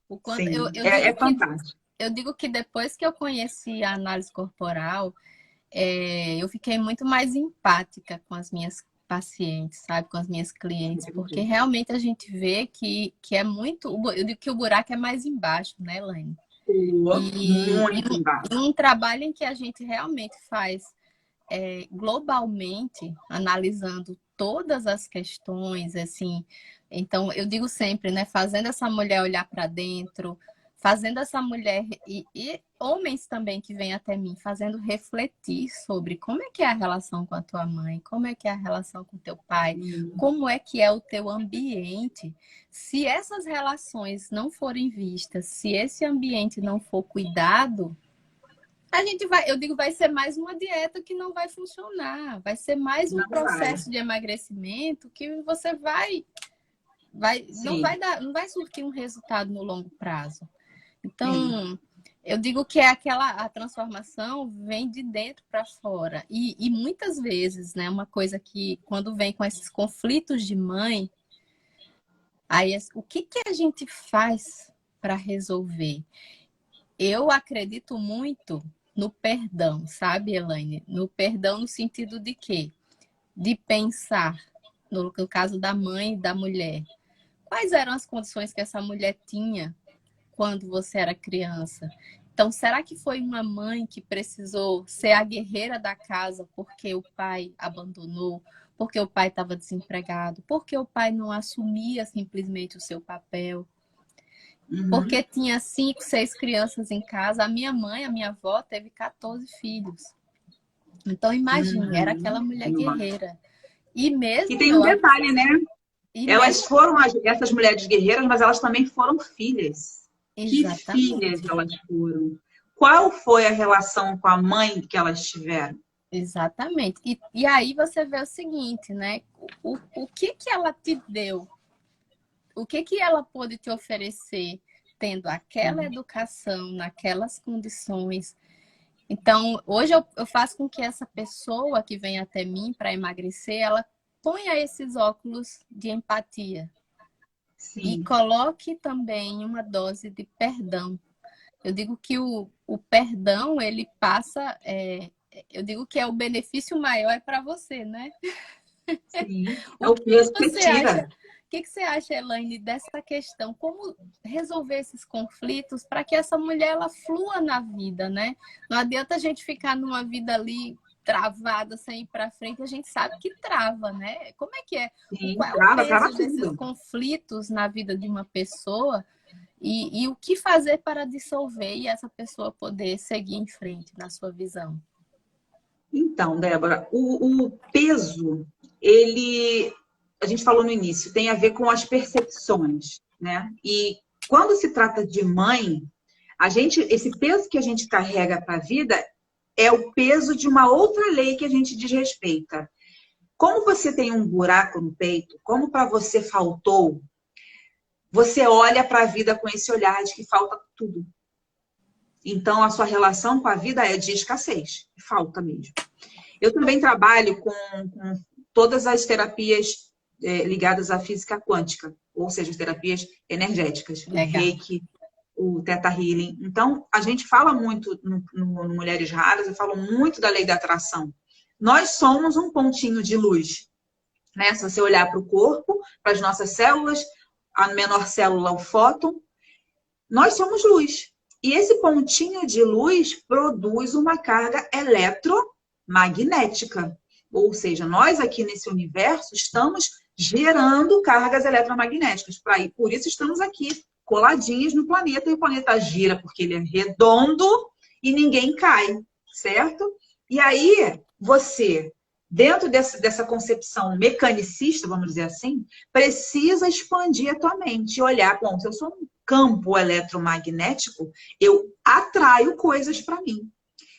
O quanto Sim, eu é digo que fantástico. eu digo que depois que eu conheci a análise corporal, eu fiquei muito mais empática com as minhas pacientes, sabe? Com as minhas clientes, porque realmente a gente vê que é muito. Eu digo que o buraco é mais embaixo, né, Elaine? Muito embaixo. Um trabalho em que a gente realmente faz globalmente, analisando todas as questões, assim. Então, eu digo sempre, né? Fazendo essa mulher olhar para dentro, fazendo essa mulher e homens também que vêm até mim, fazendo refletir sobre como é que é a relação com a tua mãe, como é que é a relação com teu pai, como é que é o teu ambiente. Se essas relações não forem vistas, se esse ambiente não for cuidado, a gente vai, eu digo, vai ser mais uma dieta que não vai funcionar, vai ser mais um Não vai. processo de emagrecimento que você Sim, não vai surtir um resultado no longo prazo. sim. Então, eu digo que é a transformação vem de dentro para fora. E muitas vezes, né, uma coisa que quando vem com esses conflitos de mãe, aí o que que a gente faz para resolver? Eu acredito muito no perdão, sabe, Elaine? No perdão no sentido de quê? De pensar, no caso da mãe e da mulher, quais eram as condições que essa mulher tinha quando você era criança? Então, será que foi uma mãe que precisou ser a guerreira da casa porque o pai abandonou, porque o pai estava desempregado, porque o pai não assumia simplesmente o seu papel? Uhum. Porque tinha 5, 6 crianças em casa. A minha mãe, a minha avó, teve 14 filhos. Então, imagine, era aquela Uhum. mulher Nossa. guerreira. E E mesmo tem um eu, detalhe, né? e Elas mesmo foram essas mulheres guerreiras, mas elas também foram filhas. Que filhas exatamente, elas foram? Qual foi a relação com a mãe que elas tiveram? exatamente. E aí você vê o seguinte, né? O que que ela te deu? O que que ela pôde te oferecer tendo aquela educação, naquelas condições? Então, hoje eu faço com que essa pessoa que vem até mim para emagrecer, ela ponha esses óculos de empatia e Sim. coloque também uma dose de perdão. Eu digo que o perdão, ele passa, eu digo que é o benefício maior é para você, né? Sim, é O o que que peso que você acha? tira. O que que você acha, Elaine, dessa questão? Como resolver esses conflitos para que essa mulher ela flua na vida, né? Não adianta a gente ficar numa vida ali travada, sem ir para frente, a gente sabe que trava, né? Como é que é? Sim, Qual é o trava, trava peso desses tudo. conflitos na vida de uma pessoa e o que fazer para dissolver e essa pessoa poder seguir em frente na sua visão? Então, Débora, o peso, ele, a gente falou no início, tem a ver com as percepções, né? E quando se trata de mãe, esse peso que a gente carrega para a vida é o peso de uma outra lei que a gente desrespeita. Como você tem um buraco no peito, como para você faltou, você olha para a vida com esse olhar de que falta tudo. Então, a sua relação com a vida é de escassez, falta mesmo. Eu também trabalho com todas as terapias ligadas à física quântica, ou seja, as terapias energéticas, o Legal. Reiki, o Theta Healing. Então, a gente fala muito no Mulheres Raras, eu falo muito da lei da atração. Nós somos um pontinho de luz, né? Se você olhar para o corpo, para as nossas células, a menor célula, o fóton, nós somos luz. E esse pontinho de luz produz uma carga eletromagnética. Ou seja, nós aqui nesse universo estamos gerando cargas eletromagnéticas. Por isso estamos aqui coladinhos no planeta e o planeta gira porque ele é redondo e ninguém cai, certo? E aí você, dentro dessa concepção mecanicista, vamos dizer assim, precisa expandir a tua mente e olhar, bom, se eu sou um campo eletromagnético, eu atraio coisas para mim.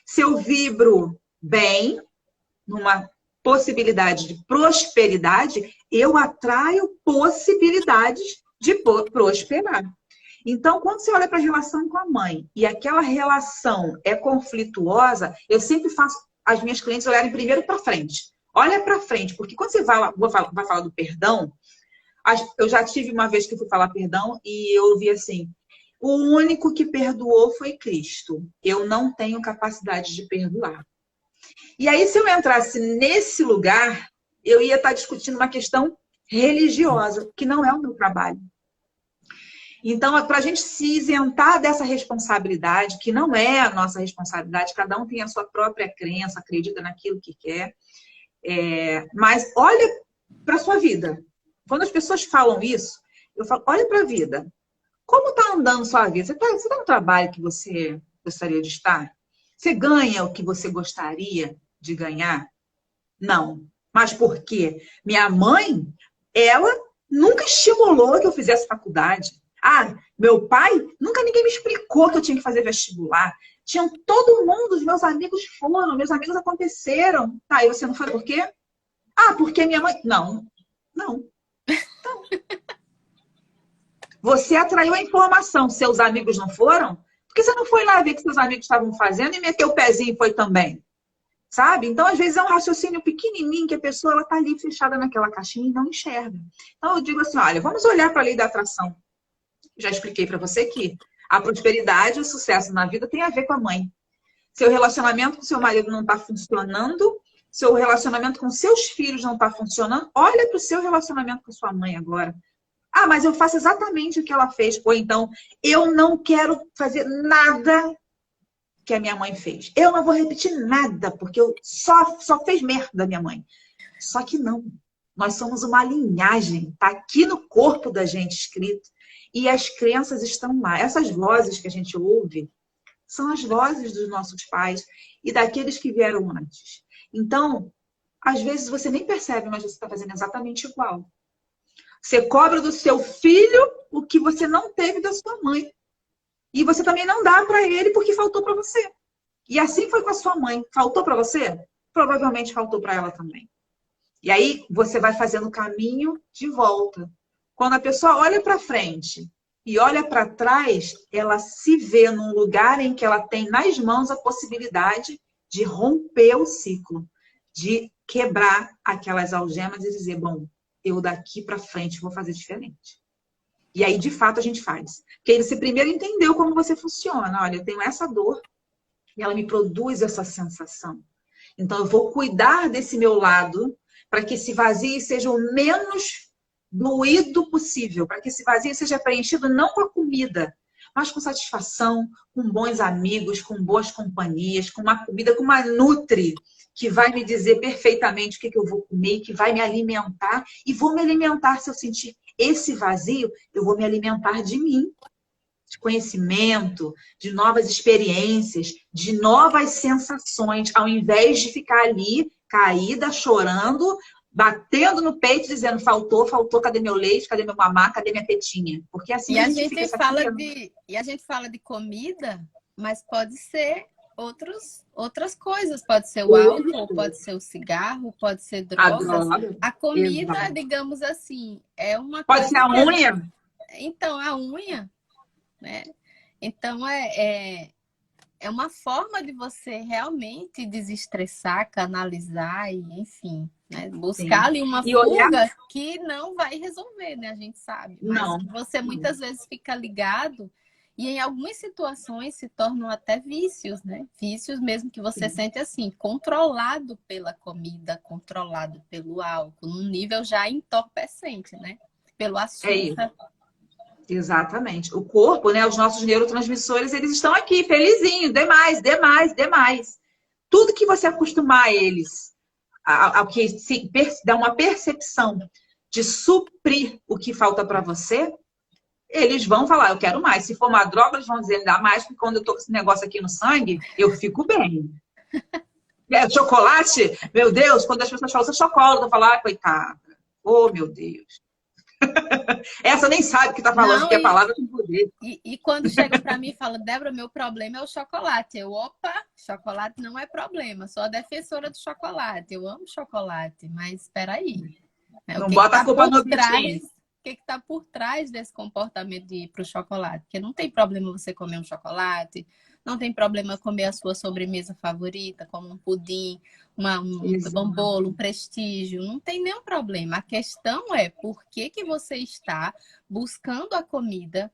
Se eu vibro bem, numa possibilidade de prosperidade, eu atraio possibilidades de prosperar. Então, quando você olha para a relação com a mãe e aquela relação é conflituosa, eu sempre faço as minhas clientes olharem primeiro para frente. Olha para frente, porque quando você vai falar do perdão, eu já tive uma vez que eu fui falar perdão e eu ouvi assim: o único que perdoou foi Cristo. Eu não tenho capacidade de perdoar. E aí, se eu entrasse nesse lugar, eu ia estar discutindo uma questão religiosa, que não é o meu trabalho. Então, para a gente se isentar dessa responsabilidade, que não é a nossa responsabilidade, cada um tem a sua própria crença, acredita naquilo que quer, mas olha para a sua vida. Quando as pessoas falam isso, eu falo, olha para a vida. Como está andando sua vida? Você tá no trabalho que você gostaria de estar? Você ganha o que você gostaria de ganhar? Não. Mas por quê? Minha mãe, ela nunca estimulou que eu fizesse faculdade. Ah, meu pai, nunca ninguém me explicou que eu tinha que fazer vestibular. Tinham todo mundo, os meus amigos foram, meus amigos aconteceram. Tá, e você não foi por quê? Ah, porque minha mãe. Não, não. Você atraiu a informação, seus amigos não foram? Por que você não foi lá ver o que seus amigos estavam fazendo e meteu o pezinho e foi também? Sabe? Então, às vezes, é um raciocínio pequenininho que a pessoa ela tá ali fechada naquela caixinha e não enxerga. Então, eu digo assim, olha, vamos olhar para a lei da atração. Já expliquei para você que a prosperidade e o sucesso na vida tem a ver com a mãe. Seu relacionamento com seu marido não está funcionando, seu relacionamento com seus filhos não está funcionando, olha para o seu relacionamento com a sua mãe agora. Ah, mas eu faço exatamente o que ela fez. Ou então, eu não quero fazer nada que a minha mãe fez. Eu não vou repetir nada, porque eu só fez merda minha mãe. Só que não. Nós somos uma linhagem. Está aqui no corpo da gente escrito. E as crenças estão lá. Essas vozes que a gente ouve são as vozes dos nossos pais e daqueles que vieram antes. Então, às vezes você nem percebe, mas você está fazendo exatamente igual. Você cobra do seu filho o que você não teve da sua mãe. E você também não dá para ele porque faltou para você. E assim foi com a sua mãe. Faltou para você? Provavelmente faltou para ela também. E aí você vai fazendo o caminho de volta. Quando a pessoa olha para frente e olha para trás, ela se vê num lugar em que ela tem nas mãos a possibilidade de romper o ciclo, de quebrar aquelas algemas e dizer, bom, eu daqui para frente vou fazer diferente. E aí, de fato, a gente faz. Porque você primeiro entendeu como você funciona. Olha, eu tenho essa dor e ela me produz essa sensação. Então, eu vou cuidar desse meu lado para que esse vazio seja o menos doído possível. Para que esse vazio seja preenchido não com a comida, mas com satisfação, com bons amigos, com boas companhias, com uma comida, com uma nutri que vai me dizer perfeitamente o que eu vou comer, que vai me alimentar. E vou me alimentar se eu sentir esse vazio, eu vou me alimentar de mim, de conhecimento, de novas experiências, de novas sensações, ao invés de ficar ali, caída, chorando, batendo no peito, dizendo, faltou, cadê meu leite, cadê meu mamá, cadê minha tetinha? Porque assim E a a gente fica saciando. e a gente fala de comida, mas pode ser outras coisas. Pode ser o álcool, pode ser o cigarro, pode ser A drogas. droga. A comida, Exato. digamos assim, é uma Pode ser coisa a unha? Então, a unha, né? Então, é uma forma de você realmente desestressar, canalizar e, enfim, né? Buscar Sim. ali uma E olhar... fuga que não vai resolver, né? A gente sabe. Mas Não. que você muitas vezes fica ligado e em algumas situações se tornam até vícios, né? Vícios mesmo que você sente assim, controlado pela comida, controlado pelo álcool, num nível já entorpecente, né? Pelo É isso. açúcar. Exatamente. O corpo, né, os nossos neurotransmissores, eles estão aqui, felizinho, dê mais, dê mais, dê mais. Tudo que você acostumar eles ao que dá uma percepção de suprir o que falta para você, eles vão falar, eu quero mais. Se for uma droga, eles vão dizer, dá mais, porque quando eu tô com esse negócio aqui no sangue, eu fico bem. Chocolate, meu Deus, quando as pessoas falam, você é chocolate, eu falo, ah, coitada. Oh, meu Deus. Essa nem sabe o que está falando, porque a palavra tem poder. E quando chegam para mim e falam, Débora, meu problema é o chocolate. Opa, chocolate não é problema. Sou a defensora do chocolate. Eu amo chocolate, mas espera aí. Não bota a culpa no bichinho. O que está por trás desse comportamento de ir para o chocolate? Porque não tem problema você comer um chocolate, não tem problema comer a sua sobremesa favorita, como um pudim, um bolo, um prestígio. Não tem nenhum problema. A questão é por que você está buscando a comida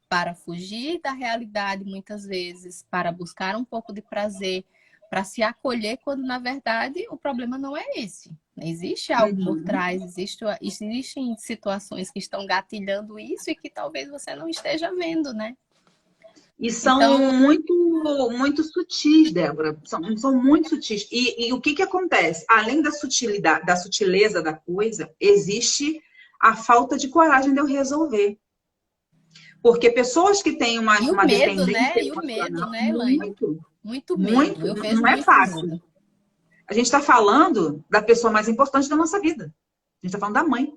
para fugir da realidade, muitas vezes, para buscar um pouco de prazer, para se acolher, quando, na verdade, o problema não é esse. Existe algo por trás, existem situações que estão gatilhando isso e que talvez você não esteja vendo, né? E são muito sutis, Débora. São muito sutis. E o que acontece? Além da sutilidade, da sutileza da coisa, existe a falta de coragem de eu resolver. Porque pessoas que têm E o uma medo, dependência né? E o medo, emocional, né, Elaine? muito, Muito medo. muito, Eu vejo não é muito fácil. medo. A gente está falando da pessoa mais importante da nossa vida. A gente está falando da mãe.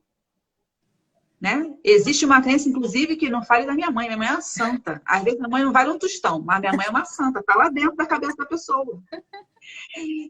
Né? Existe uma crença, inclusive, que não fale da minha mãe. Minha mãe é uma santa. Às vezes, minha mãe não vale um tostão, mas minha mãe é uma santa. Está lá dentro da cabeça da pessoa.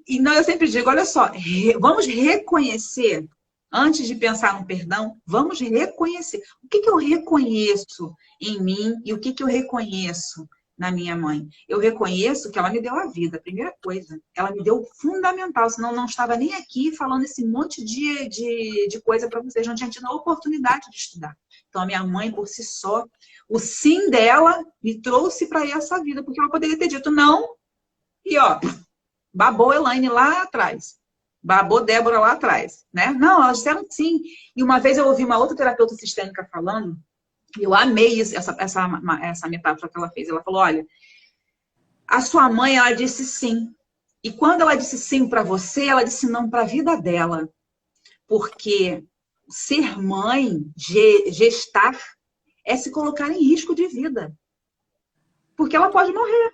E não, eu sempre digo, olha só, vamos reconhecer, antes de pensar no perdão, vamos reconhecer. O que eu reconheço em mim e o que eu reconheço na minha mãe? Eu reconheço que ela me deu a vida, a primeira coisa. Ela me deu o fundamental, senão eu não estava nem aqui falando esse monte de coisa para vocês, não tinha tido a oportunidade de estudar. Então, a minha mãe, por si só, o sim dela me trouxe para essa vida, porque ela poderia ter dito não, e ó, babou Elaine lá atrás. Babou Débora lá atrás, né? Não, elas disseram sim. E uma vez eu ouvi uma outra terapeuta sistêmica falando, e eu amei isso, essa metáfora que ela fez. Ela falou, olha, a sua mãe, ela disse sim. E quando ela disse sim para você, ela disse não para a vida dela. Porque ser mãe, gestar, é se colocar em risco de vida. Porque ela pode morrer.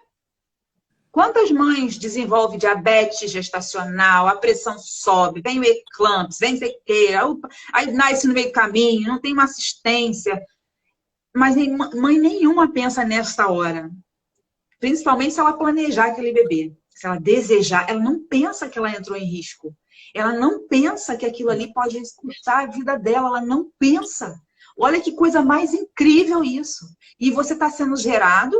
Quantas mães desenvolvem diabetes gestacional, a pressão sobe, vem o eclâmpsia, vem sei o quê, aí nasce no meio do caminho, não tem uma assistência. Mas mãe nenhuma pensa nessa hora. Principalmente se ela planejar aquele bebê. Se ela desejar, ela não pensa que ela entrou em risco. Ela não pensa que aquilo ali pode custar a vida dela. Ela não pensa. Olha que coisa mais incrível isso. E você está sendo gerado,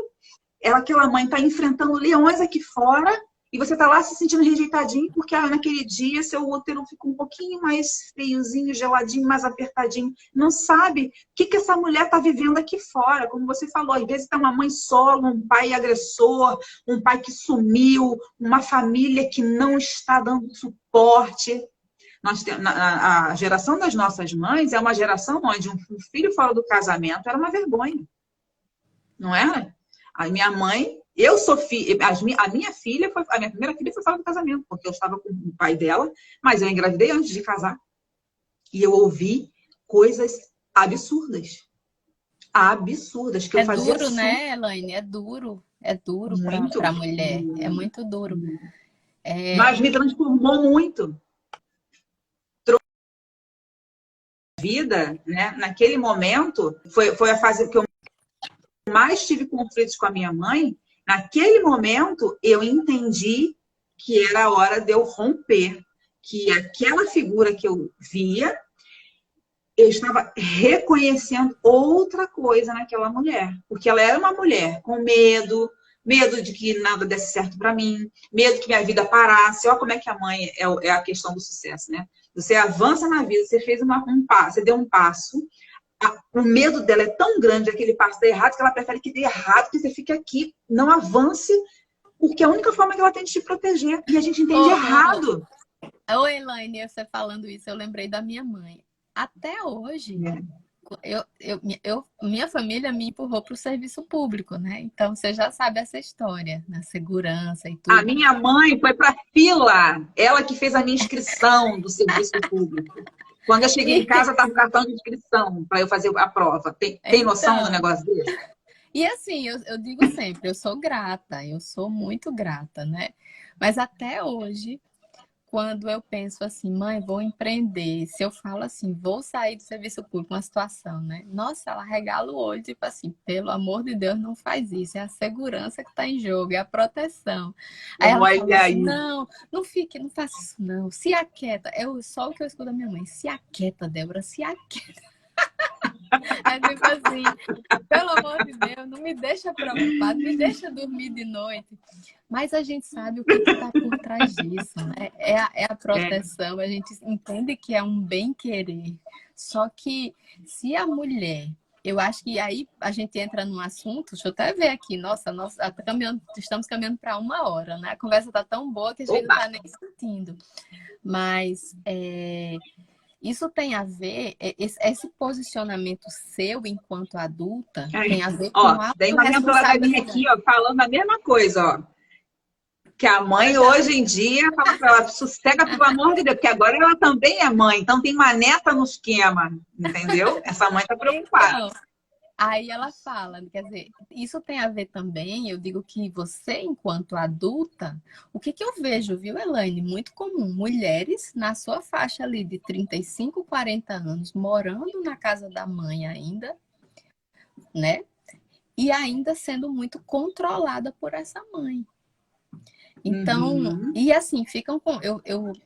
aquela mãe está enfrentando leões aqui fora e você está lá se sentindo rejeitadinho porque naquele dia seu útero ficou um pouquinho mais friozinho, geladinho, mais apertadinho. Não sabe o que essa mulher está vivendo aqui fora. Como você falou, às vezes tem uma mãe solo, um pai agressor, um pai que sumiu, uma família que não está dando suporte. Nós temos, a geração das nossas mães é uma geração onde um filho fora do casamento era uma vergonha. Não era? A minha mãe, eu sou filha, a minha filha, a minha primeira filha foi fora do casamento, porque eu estava com o pai dela, mas eu engravidei antes de casar. E eu ouvi coisas absurdas. Absurdas, que eu fazia duro, assim. né, Elaine? É duro. É duro para a mulher. É muito duro. Mas me transformou muito. Vida, né? Naquele momento, foi a fase que eu mais tive conflitos com a minha mãe. Naquele momento, eu entendi que era a hora de eu romper, que aquela figura que eu via, eu estava reconhecendo outra coisa naquela mulher. Porque ela era uma mulher com medo, medo de que nada desse certo para mim, medo que minha vida parasse. Olha como é que a mãe é a questão do sucesso, né? Você avança na vida, você fez um passo, você deu um passo, o medo dela é tão grande, aquele passo dar errado, que ela prefere que dê errado, que você fique aqui, não avance, porque é a única forma que ela tem de te proteger. E a gente entende errado. Ô, Elaine, você falando isso, eu lembrei da minha mãe. Até hoje, minha família me empurrou para o serviço público, né? Então, você já sabe essa história, na segurança e tudo. A minha mãe foi para a fila, ela que fez a minha inscrição do serviço público. Quando eu cheguei em casa, estava o cartão de inscrição para eu fazer a prova. Tem noção do negócio desse? E assim, eu digo sempre, eu sou grata, eu sou muito grata, né? Mas até hoje, quando eu penso assim, mãe, vou empreender, se eu falo assim, vou sair do serviço público, uma situação, né? Nossa, ela regala o olho, tipo assim, pelo amor de Deus, não faz isso, é a segurança que está em jogo, é a proteção. Aí ela fala assim, não fique, não faça isso não, se aquieta. Só o que eu escuto da minha mãe, se aquieta, Débora, se aquieta. É tipo assim, pelo amor de Deus, não me deixa preocupado, me deixa dormir de noite. Mas a gente sabe o que está por trás disso, né? É a proteção, a gente entende que é um bem-querer. Só que se a mulher, eu acho que aí a gente entra num assunto, deixa eu até ver aqui, estamos caminhando para 1 hora, né? A conversa está tão boa que a gente não está nem sentindo. Mas isso tem a ver, esse posicionamento seu enquanto adulta, tem a ver com a daí uma mentora vai vir aqui, ó, falando a mesma coisa, ó. Que a mãe hoje em dia fala para ela, sossega pelo amor de Deus, porque agora ela também é mãe, então tem uma neta no esquema, entendeu? Essa mãe tá preocupada. Aí ela fala, quer dizer, isso tem a ver também, eu digo que você, enquanto adulta, o que que eu vejo, viu, Elaine? Muito comum, mulheres na sua faixa ali de 35, 40 anos, morando na casa da mãe ainda, né? E ainda sendo muito controlada por essa mãe. Então, Uhum. e assim, ficam com.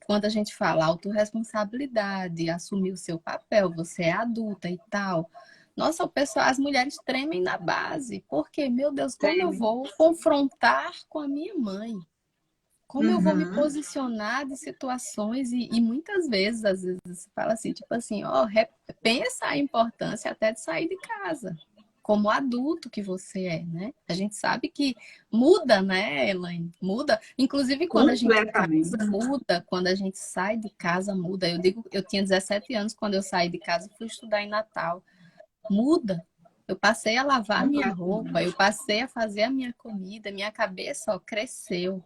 Quando a gente fala autorresponsabilidade, assumir o seu papel, você é adulta e tal. Nossa, o pessoal, as mulheres tremem na base. Porque, meu Deus, como eu Tem. vou confrontar com a minha mãe? Como eu vou me Uhum. posicionar de situações? E muitas vezes, às vezes, você fala assim, tipo assim, ó, pensa a importância até de sair de casa como adulto que você é, né? A gente sabe que muda, né, Elaine? Muda. Inclusive, quando a gente casa, Completamente. muda. Quando a gente sai de casa, muda. Eu digo, eu tinha 17 anos quando eu saí de casa e fui estudar em Natal. Muda. Eu passei a lavar minha roupa, eu Completamente. passei a fazer a minha comida, minha cabeça, ó, cresceu.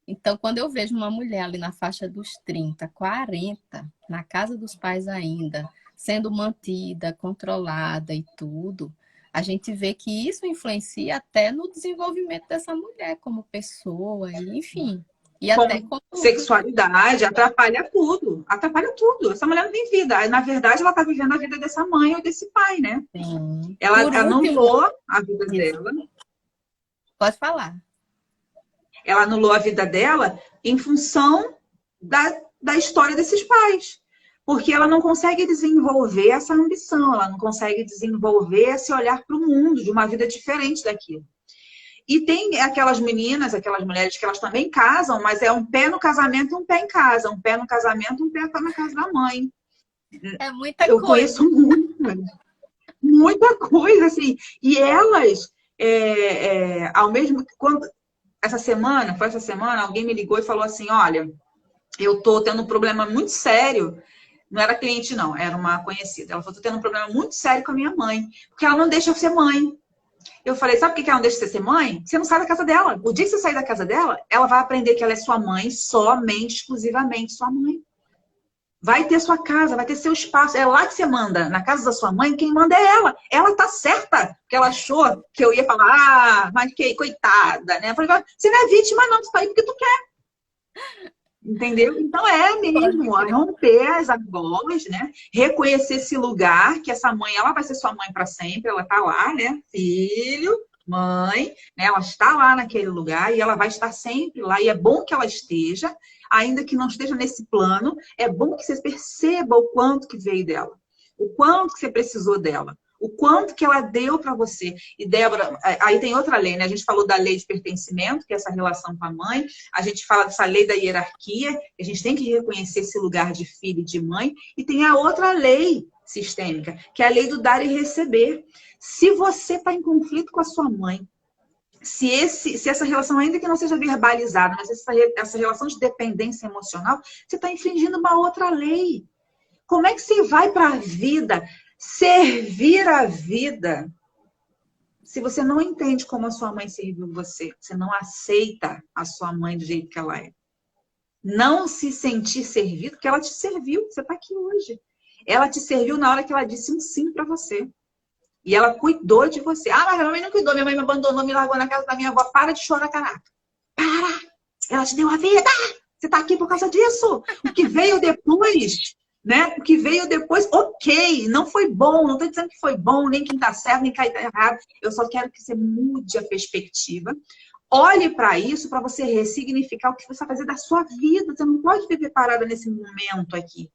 Então, quando eu vejo uma mulher ali na faixa dos 30, 40, na casa dos pais ainda, sendo mantida, controlada e tudo, a gente vê que isso influencia até no desenvolvimento dessa mulher como pessoa, e, enfim. E até Com como. sexualidade, atrapalha tudo. Atrapalha tudo. Essa mulher não tem vida. Na verdade, ela está vivendo a vida dessa mãe ou desse pai, né? Sim. Ela Por último, anulou a vida isso. dela. Pode falar. Ela anulou a vida dela em função da história desses pais. Porque ela não consegue desenvolver essa ambição, ela não consegue desenvolver esse olhar para o mundo de uma vida diferente daquilo. E tem aquelas meninas, aquelas mulheres que elas também casam, mas é um pé no casamento e um pé em casa. Um pé no casamento, um pé na casa da mãe. É muita Eu coisa. conheço muita coisa, assim. E elas, ao mesmo quando foi essa semana, alguém me ligou e falou assim: olha, eu tô tendo um problema muito sério. Não era cliente, não, era uma conhecida. Ela falou: tô tendo um problema muito sério com a minha mãe, porque ela não deixa eu ser mãe. Eu falei: sabe por que ela não deixa você ser mãe? Você não sai da casa dela. O dia que você sair da casa dela, ela vai aprender que ela é sua mãe, somente, exclusivamente sua mãe. Vai ter sua casa, vai ter seu espaço. É lá que você manda. Na casa da sua mãe, quem manda é ela. Ela tá certa. Porque ela achou que eu ia falar: ah, mas que coitada, né? Eu falei: você não é vítima, não. Tu tá aí porque tu quer. Entendeu? Então é Pode mesmo, crer. romper as argolas, né? Reconhecer esse lugar, que essa mãe, ela vai ser sua mãe para sempre, ela tá lá, né? Filho, mãe, né? Ela está lá naquele lugar e ela vai estar sempre lá. E é bom que ela esteja, ainda que não esteja nesse plano, é bom que você perceba o quanto que veio dela, o quanto que você precisou dela. O quanto que ela deu para você. E, Débora, aí tem outra lei, né? A gente falou da lei de pertencimento, que é essa relação com a mãe. A gente fala dessa lei da hierarquia, que a gente tem que reconhecer esse lugar de filho e de mãe. E tem a outra lei sistêmica, que é a lei do dar e receber. Se você está em conflito com a sua mãe, se essa relação, ainda que não seja verbalizada, mas essa relação de dependência emocional, você está infringindo uma outra lei. Como é que você vai para a vida, servir a vida, se você não entende como a sua mãe serviu você? Você não aceita a sua mãe do jeito que ela é. Não se sentir servido, porque ela te serviu. Você está aqui hoje. Ela te serviu na hora que ela disse um sim para você. E ela cuidou de você. Ah, mas minha mãe não cuidou. Minha mãe me abandonou, me largou na casa da minha avó. Para de chorar, caraca. Para! Ela te deu a vida. Você está aqui por causa disso. O que veio depois, né? O que veio depois, ok. Não foi bom. Não estou dizendo que foi bom, nem quem está certo, nem quem está errado. Eu só quero que você mude a perspectiva. Olhe para isso para você ressignificar o que você vai fazer da sua vida. Você não pode viver parada nesse momento aqui.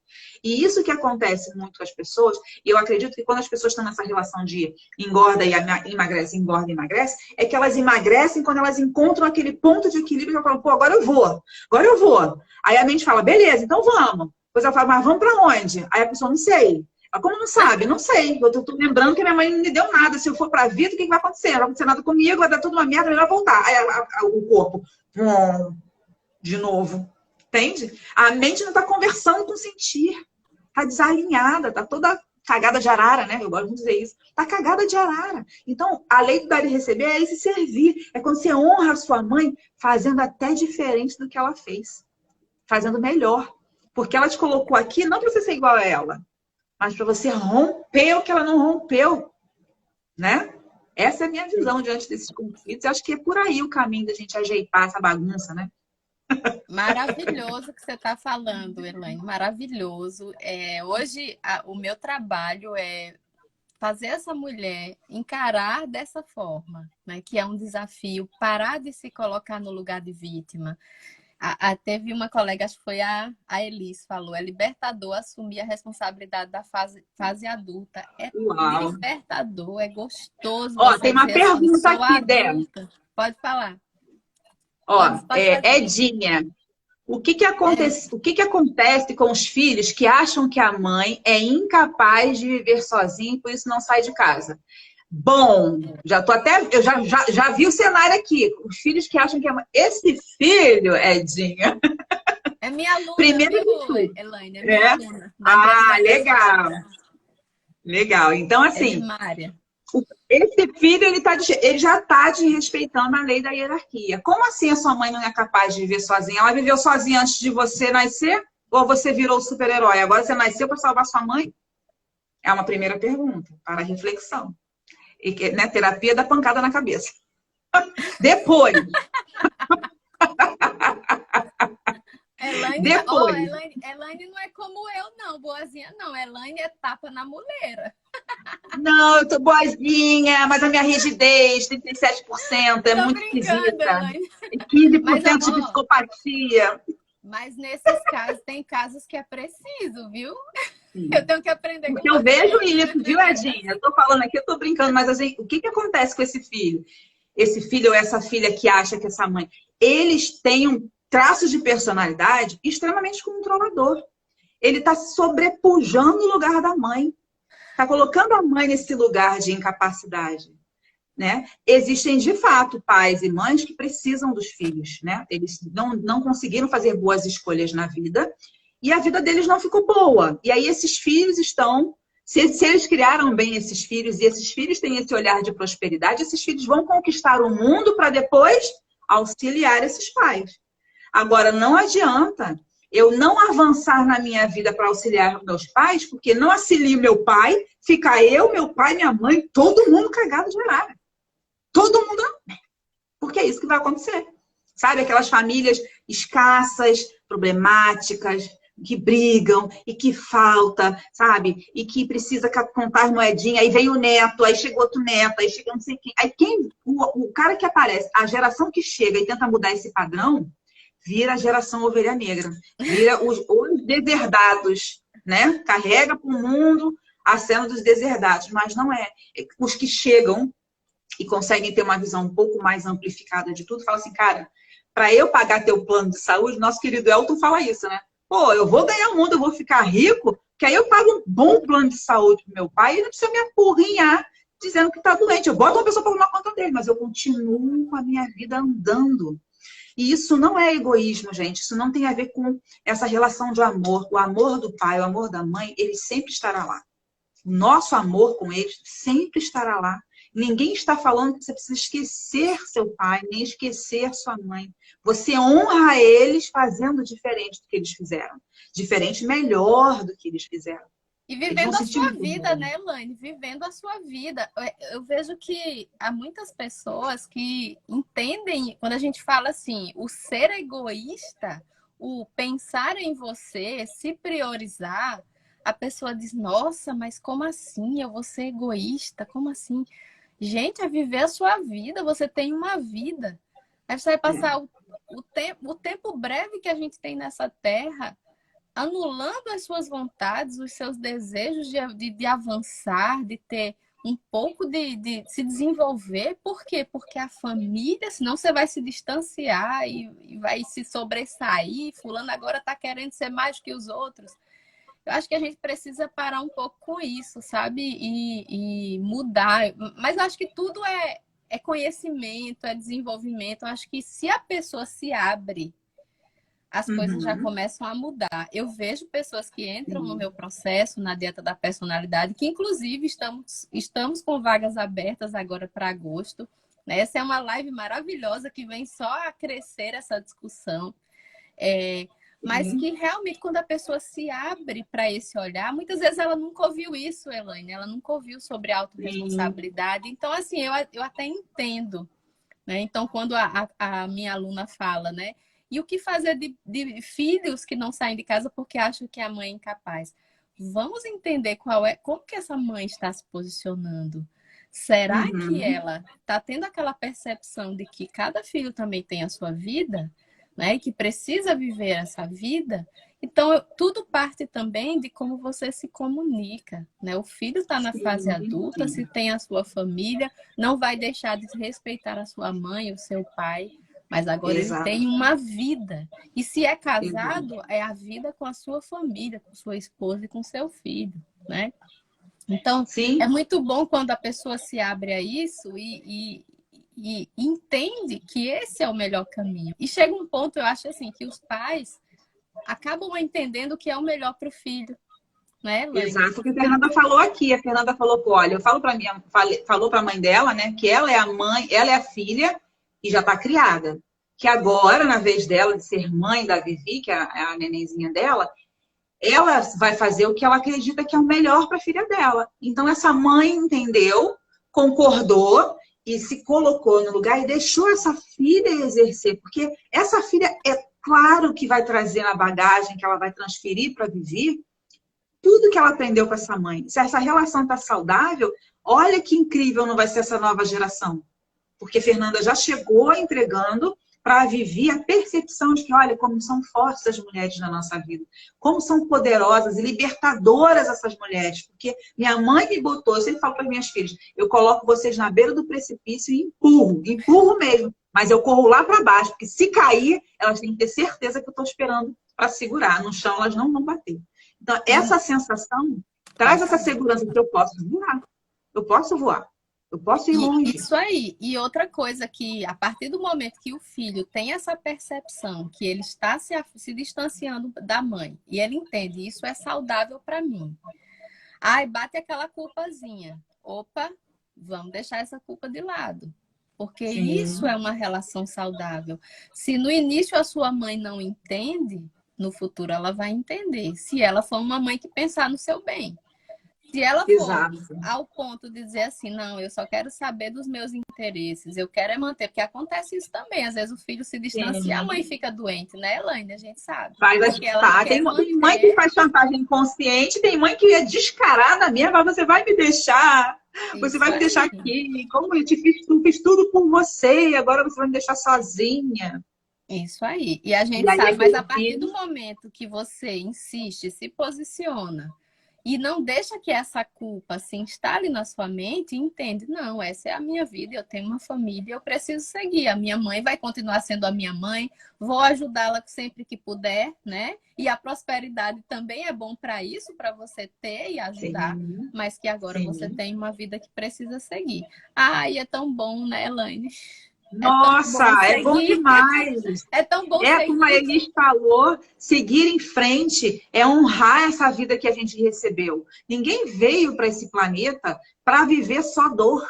E isso que acontece muito com as pessoas, e eu acredito que quando as pessoas estão nessa relação de engorda e emagrece, engorda e emagrece, é que elas emagrecem quando elas encontram aquele ponto de equilíbrio que elas falam: pô, agora eu vou, agora eu vou. Aí a mente fala: beleza, então vamos. Depois ela fala: mas vamos para onde? Aí a pessoa: não sei. Como não sabe? Não sei. Eu tô lembrando que minha mãe não me deu nada. Se eu for pra vida, o que vai acontecer? Não vai acontecer nada comigo, vai dar tudo uma merda, melhor voltar. Aí o corpo, de novo. Entende? A mente não tá conversando com o sentir. Tá desalinhada, tá toda cagada de arara, né? Eu gosto de dizer isso. Tá cagada de arara. Então, a lei do dar e receber é esse servir. É quando você honra a sua mãe fazendo até diferente do que ela fez. Fazendo melhor. Porque ela te colocou aqui não pra você ser igual a ela, mas para você romper o que ela não rompeu. né? Essa é a minha visão diante desses conflitos. Eu acho que é por aí o caminho da gente ajeitar essa bagunça, né? Maravilhoso que você está falando, Elaine, maravilhoso. Hoje, o meu trabalho é fazer essa mulher encarar dessa forma, né? Que é um desafio, parar de se colocar no lugar de vítima. Teve uma colega, acho que foi a Elis, falou, é libertador assumir a responsabilidade da fase adulta. É Uau! libertador, é gostoso Ó, você tem uma dizer assim, pergunta sou aqui, Dé. adulta. Pode falar, Ó, pode fazer. Edinha, o que que acontece com os filhos que acham que a mãe é incapaz de viver sozinha e por isso não sai de casa? Bom, eu já vi o cenário aqui. Os filhos que acham que a mãe. Esse filho, Edinha, É minha aluna, primeiro viu, de tudo. Elaine? É minha É. aluna da Ah, biodiversidade. legal. Legal. Então, assim, Edmária. esse filho, ele já está desrespeitando a lei da hierarquia. Como assim a sua mãe não é capaz de viver sozinha? Ela viveu sozinha antes de você nascer? Ou você virou super-herói? Agora você nasceu para salvar sua mãe? É uma primeira pergunta para reflexão. E, né, terapia da pancada na cabeça. Depois, Elaine, depois. Elaine não é como eu, não, boazinha, não. Elaine é tapa na muleira. Não, eu tô boazinha, mas a minha rigidez, 37%, é Tô muito brincando, esquisita. Elaine. E quinze por Mas, cento de ó, psicopatia. mas nesses casos, tem casos que é preciso, viu? Eu Sim. tenho que aprender com Porque eu você. vejo isso, viu, Edinha? Eu tô falando aqui, eu tô brincando, mas assim, o que que acontece com esse filho? Esse filho ou essa filha que acha que essa mãe, eles têm um traço de personalidade extremamente controlador. Ele está sobrepujando o lugar da mãe, está colocando a mãe nesse lugar de incapacidade, né? Existem, de fato, pais e mães que precisam dos filhos, né? Eles não conseguiram fazer boas escolhas na vida e a vida deles não ficou boa. E aí esses filhos estão... Se eles criaram bem esses filhos e esses filhos têm esse olhar de prosperidade, esses filhos vão conquistar o mundo para depois auxiliar esses pais. Agora, não adianta eu não avançar na minha vida para auxiliar meus pais, porque não auxilio meu pai, fica eu, meu pai, minha mãe, todo mundo cagado de arara. Todo mundo. Porque é isso que vai acontecer. Sabe? Aquelas famílias escassas, problemáticas, que brigam e que falta, sabe? E que precisa contar moedinha, aí vem o neto, aí chega outro neto, aí chega não sei quem. Aí o cara que aparece, a geração que chega e tenta mudar esse padrão, vira a geração ovelha negra, vira os deserdados, né? Carrega para o mundo a cena dos deserdados, mas não é. Os que chegam e conseguem ter uma visão um pouco mais amplificada de tudo, falam assim, cara, para eu pagar teu plano de saúde, nosso querido Elton fala isso, né? Pô, eu vou ganhar o mundo, eu vou ficar rico, que aí eu pago um bom plano de saúde pro meu pai e não precisa me apurrinhar dizendo que tá doente. Eu boto uma pessoa para tomar conta dele, mas eu continuo com a minha vida andando. E isso não é egoísmo, gente. Isso não tem a ver com essa relação de amor. O amor do pai, o amor da mãe, ele sempre estará lá. O nosso amor com eles sempre estará lá. Ninguém está falando que você precisa esquecer seu pai, nem esquecer sua mãe. Você honra eles fazendo diferente do que eles fizeram. Diferente, melhor do que eles fizeram. E Eles vão vivendo a sentir sua muito vida, bem. né, Elaine? Vivendo a sua vida. Eu vejo que há muitas pessoas que entendem, quando a gente fala assim, o ser egoísta, o pensar em você, se priorizar, a pessoa diz, nossa, mas como assim? Eu vou ser egoísta? Como assim? Gente, é viver a sua vida, você tem uma vida. Aí você vai passar o tempo breve que a gente tem nessa terra anulando as suas vontades, os seus desejos de avançar, de ter um pouco de se desenvolver. Por quê? Porque a família, senão você vai se distanciar e vai se sobressair. Fulano agora está querendo ser mais que os outros. Eu acho que a gente precisa parar um pouco com isso, sabe? E mudar. Mas eu acho que tudo é conhecimento, é desenvolvimento. Eu acho que se a pessoa se abre, as coisas já Uhum. começam a mudar. Eu vejo pessoas que entram no Sim. meu processo, na dieta da personalidade, que inclusive estamos com vagas abertas agora para agosto. Né? Essa é uma live maravilhosa que vem só a crescer essa discussão. mas que realmente quando a pessoa se abre para esse olhar, muitas vezes ela nunca ouviu isso, Elaine, ela nunca ouviu sobre Sim. autorresponsabilidade. Então, assim, eu até entendo, né? Então, quando a minha aluna fala, né? E o que fazer de filhos que não saem de casa porque acham que a mãe é incapaz? Vamos entender como que essa mãe está se posicionando. Será que Uhum. ela está tendo aquela percepção de que cada filho também tem a sua vida, né? E que precisa viver essa vida? Então, tudo parte também de como você se comunica, né? O filho está na fase Sim, adulta, se sim. tem a sua família, não vai deixar de respeitar a sua mãe, o seu pai, mas agora ele Exato. tem uma vida. E se é Exato. casado, é a vida com a sua família, com sua esposa e com seu filho, né? Então, é Sim, muito bom quando a pessoa se abre a isso e entende que esse é o melhor caminho. E chega um ponto, eu acho assim, que os pais acabam entendendo o que é o melhor para o filho, né, Elaine? exato. O que a Fernanda falou aqui, a Fernanda falou, pô, olha, eu falo para minha, falou para a mãe dela, né, que ela é a mãe, ela é a filha e já está criada. Que agora, na vez dela de ser mãe da Vivi, que é a nenenzinha dela, ela vai fazer o que ela acredita que é o melhor para a filha dela. Então, essa mãe entendeu, concordou e se colocou no lugar e deixou essa filha exercer, porque essa filha é claro que vai trazer na bagagem que ela vai transferir para Vivi tudo que ela aprendeu com essa mãe. Se essa relação está saudável, olha que incrível não vai ser essa nova geração. Porque Fernanda já chegou entregando para a Vivi a percepção de que, olha, como são fortes as mulheres na nossa vida, como são poderosas e libertadoras essas mulheres. Porque minha mãe me botou, eu sempre falo para as minhas filhas, eu coloco vocês na beira do precipício e empurro, empurro mesmo. Mas eu corro lá para baixo, porque se cair, elas têm que ter certeza que eu estou esperando para segurar. No chão, elas não vão bater. Então, essa sensação traz essa segurança que eu posso voar. Eu posso voar. Eu posso ir E longe. isso aí. E outra coisa que, a partir do momento que o filho tem essa percepção que ele está se distanciando da mãe e ele entende isso é saudável para mim. Ai, bate aquela culpazinha. Opa, vamos deixar essa culpa de lado. Porque isso Sim, é uma relação saudável. Se no início a sua mãe não entende, no futuro ela vai entender. Se ela for uma mãe que pensar no seu bem. Se ela for exato. ao ponto de dizer assim, não, eu só quero saber dos meus interesses, eu quero é manter, porque acontece isso também, às vezes o filho se distancia, a Sim. mãe fica doente, né, Elaine? A gente sabe, Faz as... porque ela Tá. quer Tem mãe que manter faz chantagem inconsciente, tem mãe que é descarada mesmo, mas você vai me deixar, você isso vai me deixar aí. aqui, como eu te fiz tudo por você, e agora você vai me deixar sozinha. Isso aí. E a E gente aí sabe, mas aquele a partir do filho, momento que você insiste, se posiciona e não deixa que essa culpa se instale na sua mente, entende, não, essa é a minha vida, eu tenho uma família, eu preciso seguir. A minha mãe vai continuar sendo a minha mãe, vou ajudá-la sempre que puder, né? E a prosperidade também é bom para isso, para você ter e ajudar, sim, mas que agora você sim. tem uma vida que precisa seguir. Ai, é tão bom, né, Elaine? É tão Nossa, bom é bom seguir. demais. É tão bom É como a seguir. Elis falou, seguir em frente é honrar essa vida que a gente recebeu. Ninguém veio para esse planeta para viver só dor.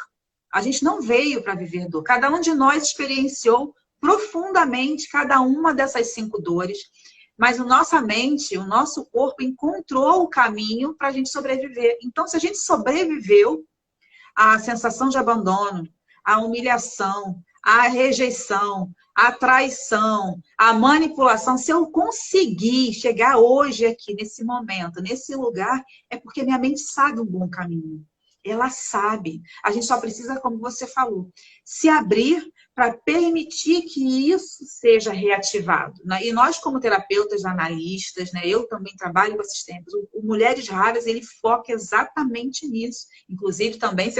A gente não veio para viver dor. Cada um de nós experienciou profundamente cada uma dessas 5 dores, mas a nossa mente, o nosso corpo encontrou o caminho para a gente sobreviver. Então, se a gente sobreviveu, a sensação de abandono, a humilhação, a rejeição, a traição, a manipulação. Se eu conseguir chegar hoje aqui, nesse momento, nesse lugar, é porque minha mente sabe um bom caminho. Ela sabe. A gente só precisa, como você falou, se abrir para permitir que isso seja reativado. E nós, como terapeutas, analistas, né, eu também trabalho com esses temas. O Mulheres Raras, ele foca exatamente nisso. Inclusive, também,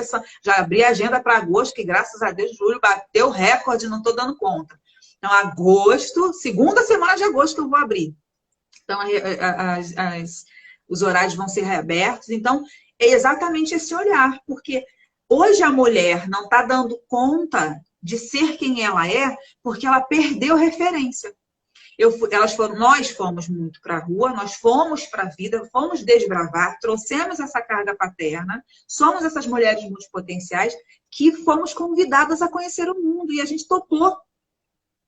já abri a agenda para agosto, que graças a Deus, julho bateu recorde, não estou dando conta. Então, agosto, segunda semana de agosto que eu vou abrir. Então, os horários vão ser reabertos. Então, é exatamente esse olhar, porque hoje a mulher não está dando conta de ser quem ela é, porque ela perdeu referência. Nós fomos muito para a rua, nós fomos para a vida, fomos desbravar, trouxemos essa carga paterna, somos essas mulheres multipotenciais que fomos convidadas a conhecer o mundo e a gente topou,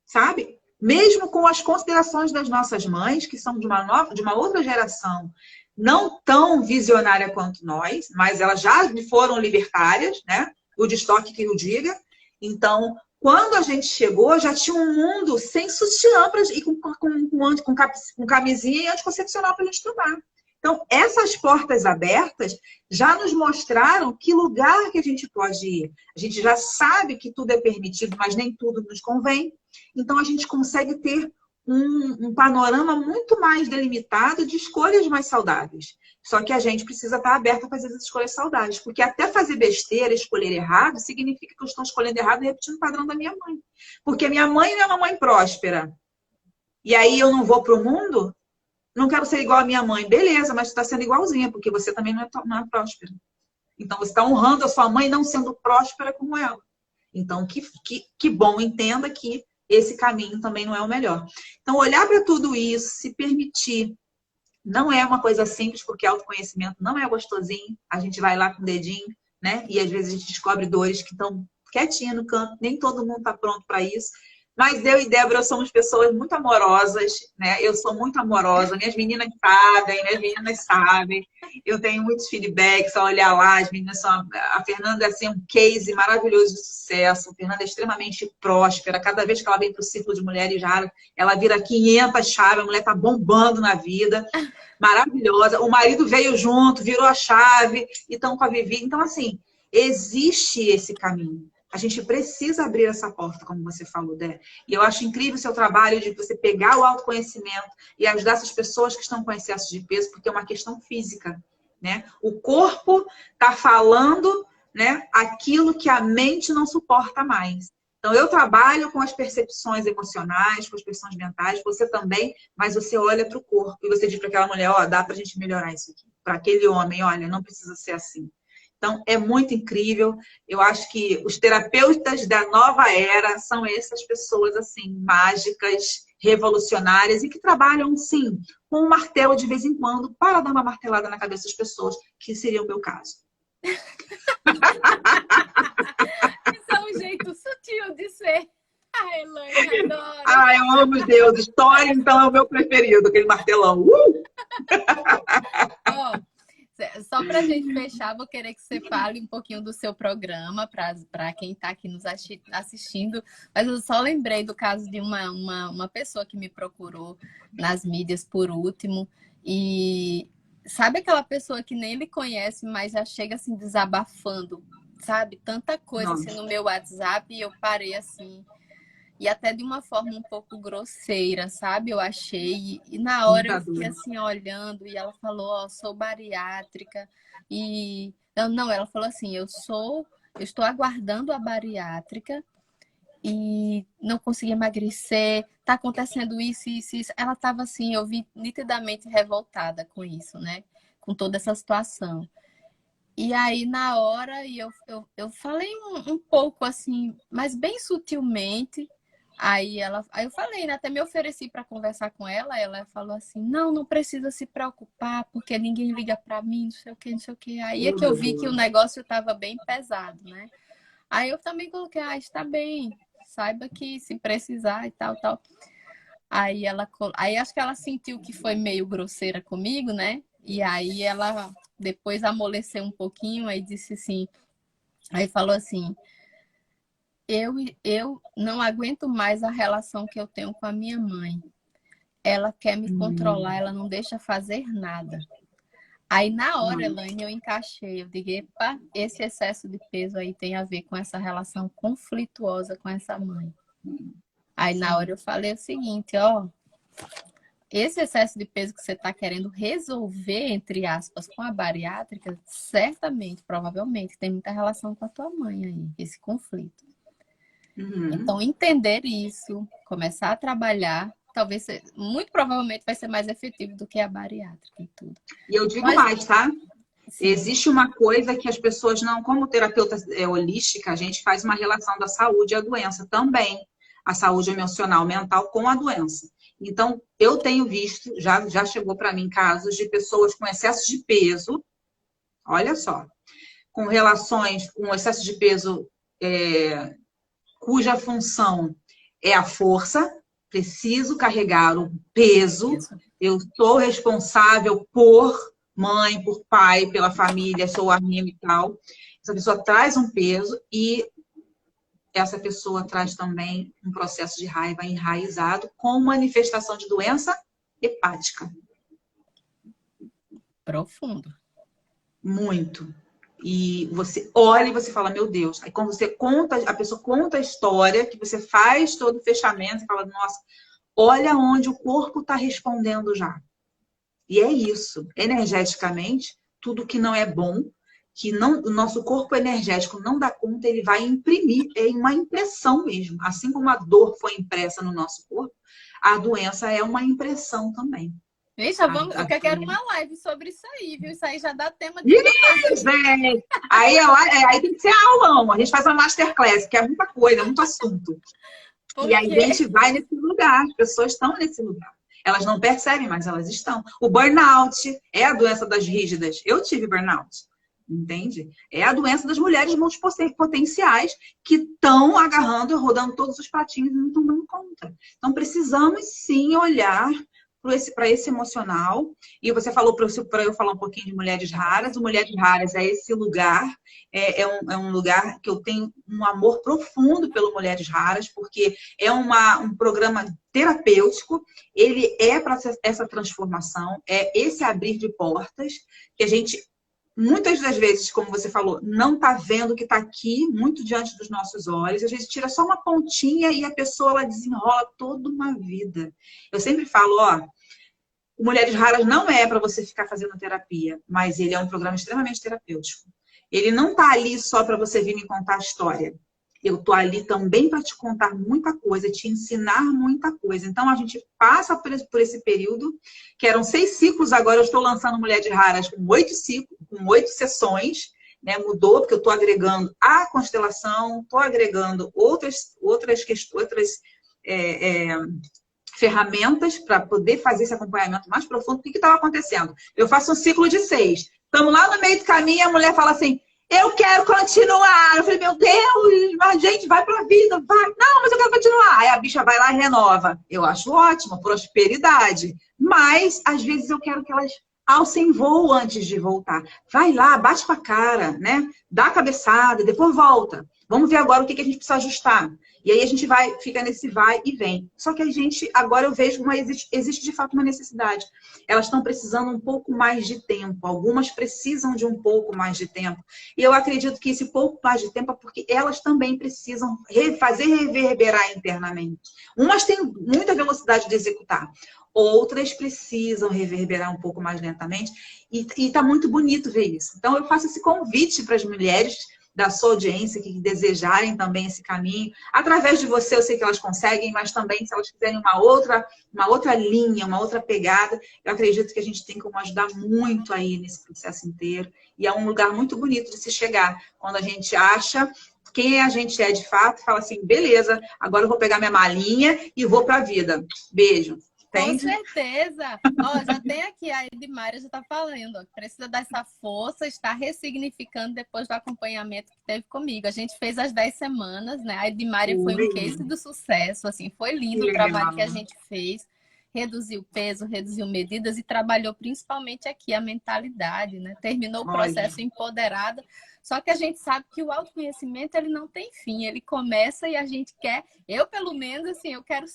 sabe? mesmo com as considerações das nossas mães, que são de uma outra geração, não tão visionária quanto nós, mas elas já foram libertárias, né? O de estoque que o diga. Então, quando a gente chegou, já tinha um mundo sem sutiã e com camisinha e anticoncepcional para a gente tomar. Então, essas portas abertas já nos mostraram que lugar que a gente pode ir. A gente já sabe que tudo é permitido, mas nem tudo nos convém. Então, a gente consegue ter um panorama muito mais delimitado de escolhas mais saudáveis. Só que a gente precisa estar aberto a fazer essas escolhas saudáveis, porque até fazer besteira, escolher errado, significa que eu estou escolhendo errado e repetindo o padrão da minha mãe. Porque minha mãe não é uma mãe próspera. E aí eu não vou para o mundo, não quero ser igual à minha mãe. Beleza, mas você está sendo igualzinha, porque você também não é próspera. Então você está honrando a sua mãe não sendo próspera como ela. Então, que bom, entenda que esse caminho também não é o melhor. Então, olhar para tudo isso, se permitir, não é uma coisa simples, porque autoconhecimento não é gostosinho. A gente vai lá com o dedinho, né? E às vezes a gente descobre dores que estão quietinhas no canto. Nem todo mundo está pronto para isso. Mas eu e Débora somos pessoas muito amorosas, né? Eu sou muito amorosa, minhas meninas sabem. Eu tenho muitos feedbacks, ao olhar lá, as meninas são... A Fernanda é assim, um case maravilhoso de sucesso. A Fernanda é extremamente próspera. Cada vez que ela vem para o Círculo de Mulheres Raras, ela vira 500 chaves, a mulher está bombando na vida. Maravilhosa. O marido veio junto, virou a chave, e estão com a Vivi. Então, assim, existe esse caminho. A gente precisa abrir essa porta, como você falou, Dé. E eu acho incrível o seu trabalho de você pegar o autoconhecimento e ajudar essas pessoas que estão com excesso de peso, porque é uma questão física, né? O corpo está falando, né, aquilo que a mente não suporta mais. Então, eu trabalho com as percepções emocionais, com as percepções mentais, você também, mas você olha para o corpo e você diz para aquela mulher, ó, dá para a gente melhorar isso aqui. Para aquele homem, olha, não precisa ser assim. Então, é muito incrível. Eu acho que os terapeutas da nova era são essas pessoas, assim, mágicas, revolucionárias e que trabalham, sim, com um martelo de vez em quando para dar uma martelada na cabeça das pessoas, que seria o meu caso. Isso é um jeito sutil de ser. Ai, Elaine, adoro. Ah, eu amo os deuses. História, então, é o meu preferido, aquele martelão. Ó, só para a gente fechar, vou querer que você fale um pouquinho do seu programa para quem está aqui nos assistindo. Mas eu só lembrei do caso de uma pessoa que me procurou nas mídias por último. E sabe aquela pessoa que nem lhe conhece, mas já chega assim desabafando, sabe? Tanta coisa assim no meu WhatsApp e eu parei assim. E até de uma forma um pouco grosseira, sabe? Eu achei. E na hora eu fiquei assim, olhando, e ela falou, ó, sou bariátrica. E. Não, ela falou assim, eu estou aguardando a bariátrica e não consegui emagrecer, tá acontecendo isso, isso, isso. Ela estava assim, eu vi nitidamente revoltada com isso, né? Com toda essa situação. E aí, na hora, eu falei um pouco assim, mas bem sutilmente. Aí eu falei, né? Até me ofereci para conversar com ela. Ela falou assim: não, não precisa se preocupar, porque ninguém liga para mim, não sei o que, não sei o que. Aí é que eu vi que o negócio estava bem pesado, né? Aí eu também coloquei: ah, está bem, saiba que se precisar e tal, tal. Aí acho que ela sentiu que foi meio grosseira comigo, né? E aí ela depois amoleceu um pouquinho, aí disse assim, aí falou assim: eu não aguento mais a relação que eu tenho com a minha mãe. Ela quer me controlar, ela não deixa fazer nada. Aí, na hora, Elaine, eu encaixei. Eu digo, epa, esse excesso de peso aí tem a ver com essa relação conflituosa com essa mãe. Aí, na hora, eu falei o seguinte, ó, esse excesso de peso que você está querendo resolver, entre aspas, com a bariátrica, certamente, provavelmente, tem muita relação com a tua mãe aí, esse conflito. Então, entender isso, começar a trabalhar, talvez, muito provavelmente vai ser mais efetivo do que a bariátrica e tudo. E eu digo mais, tá? Sim. Existe uma coisa que as pessoas não... Como terapeuta holística, a gente faz uma relação da saúde e a doença também. A saúde emocional, mental com a doença. Então, eu tenho visto, já chegou para mim casos de pessoas com excesso de peso, olha só, com relações, com excesso de peso cuja função é a força, preciso carregar o peso, Isso. eu sou responsável por mãe, por pai, pela família, sou amigo e tal. Essa pessoa traz um peso e essa pessoa traz também um processo de raiva enraizado com manifestação de doença hepática. Profundo. Muito. E você olha e você fala, meu Deus. Aí quando você conta, a pessoa conta a história, que você faz todo o fechamento, e fala, nossa, olha onde o corpo está respondendo já. E é isso. Energeticamente, tudo que não é bom, que não, o nosso corpo energético não dá conta, ele vai imprimir, é uma impressão mesmo. Assim como a dor foi impressa no nosso corpo, a doença é uma impressão também. Vixe, eu quero uma live sobre isso aí, viu? Isso aí já dá tema de uma Ih, live. gente! Aí tem que ser aulão. A gente faz uma masterclass, que é muita coisa, muito assunto. E aí a Porque gente vai nesse lugar, as pessoas estão nesse lugar. Elas não percebem, mas elas estão. O burnout é a doença das rígidas. Eu tive burnout, entende? É a doença das mulheres multipotenciais que estão agarrando e rodando todos os pratinhos e não estão dando conta. Então precisamos sim olhar para esse emocional. E você falou para eu falar um pouquinho de Mulheres Raras. O Mulheres Raras é esse lugar, é um lugar que eu tenho um amor profundo pelo Mulheres Raras, porque é um programa terapêutico, ele é para essa transformação, é esse abrir de portas, que a gente, muitas das vezes, como você falou, não está vendo o que está aqui, muito diante dos nossos olhos. A gente tira só uma pontinha e a pessoa ela desenrola toda uma vida. Eu sempre falo, ó, o Mulheres Raras não é para você ficar fazendo terapia, mas ele é um programa extremamente terapêutico. Ele não está ali só para você vir me contar a história. Eu tô ali também para te contar muita coisa, te ensinar muita coisa. Então, a gente passa por esse período, que eram 6 ciclos, agora eu estou lançando Mulheres Raras com 8 ciclos, com 8 sessões, né? Mudou, porque eu estou agregando a constelação, estou agregando outras ferramentas para poder fazer esse acompanhamento mais profundo. O que estava acontecendo? Eu faço um ciclo de 6. Estamos lá no meio do caminho e a mulher fala assim, eu quero continuar. Eu falei, meu Deus, mas gente, vai pra vida, vai. Não, mas eu quero continuar. Aí a bicha vai lá e renova. Eu acho ótimo, prosperidade. Mas, às vezes, eu quero que elas alcem voo antes de voltar. Vai lá, bate com a cara, né? Dá a cabeçada, depois volta. Vamos ver agora o que a gente precisa ajustar. E aí a gente fica nesse vai e vem. Só que a gente, agora eu vejo existe de fato uma necessidade. Elas estão precisando um pouco mais de tempo. Algumas precisam de um pouco mais de tempo. E eu acredito que esse pouco mais de tempo é porque elas também precisam fazer reverberar internamente. Umas têm muita velocidade de executar. Outras precisam reverberar um pouco mais lentamente. E está muito bonito ver isso. Então, eu faço esse convite para as mulheres da sua audiência que desejarem também esse caminho. Através de você, eu sei que elas conseguem, mas também se elas quiserem uma outra linha, uma outra pegada, eu acredito que a gente tem como ajudar muito aí nesse processo inteiro. E é um lugar muito bonito de se chegar, quando a gente acha quem a gente é de fato, fala assim, beleza, agora eu vou pegar minha malinha e vou para a vida. Beijo. com Entende? certeza. Ó, já tem aqui, a Edmária já está falando, ó, precisa dessa força, está ressignificando depois do acompanhamento que teve comigo. A gente fez as 10 semanas, né? A Edmária foi um case do sucesso, assim, foi lindo o trabalho que a gente fez. Reduziu peso, reduziu medidas e trabalhou principalmente aqui a mentalidade, né? Terminou o processo empoderada. Só que a gente sabe que o autoconhecimento ele não tem fim, ele começa e a gente quer, eu pelo menos assim, eu quero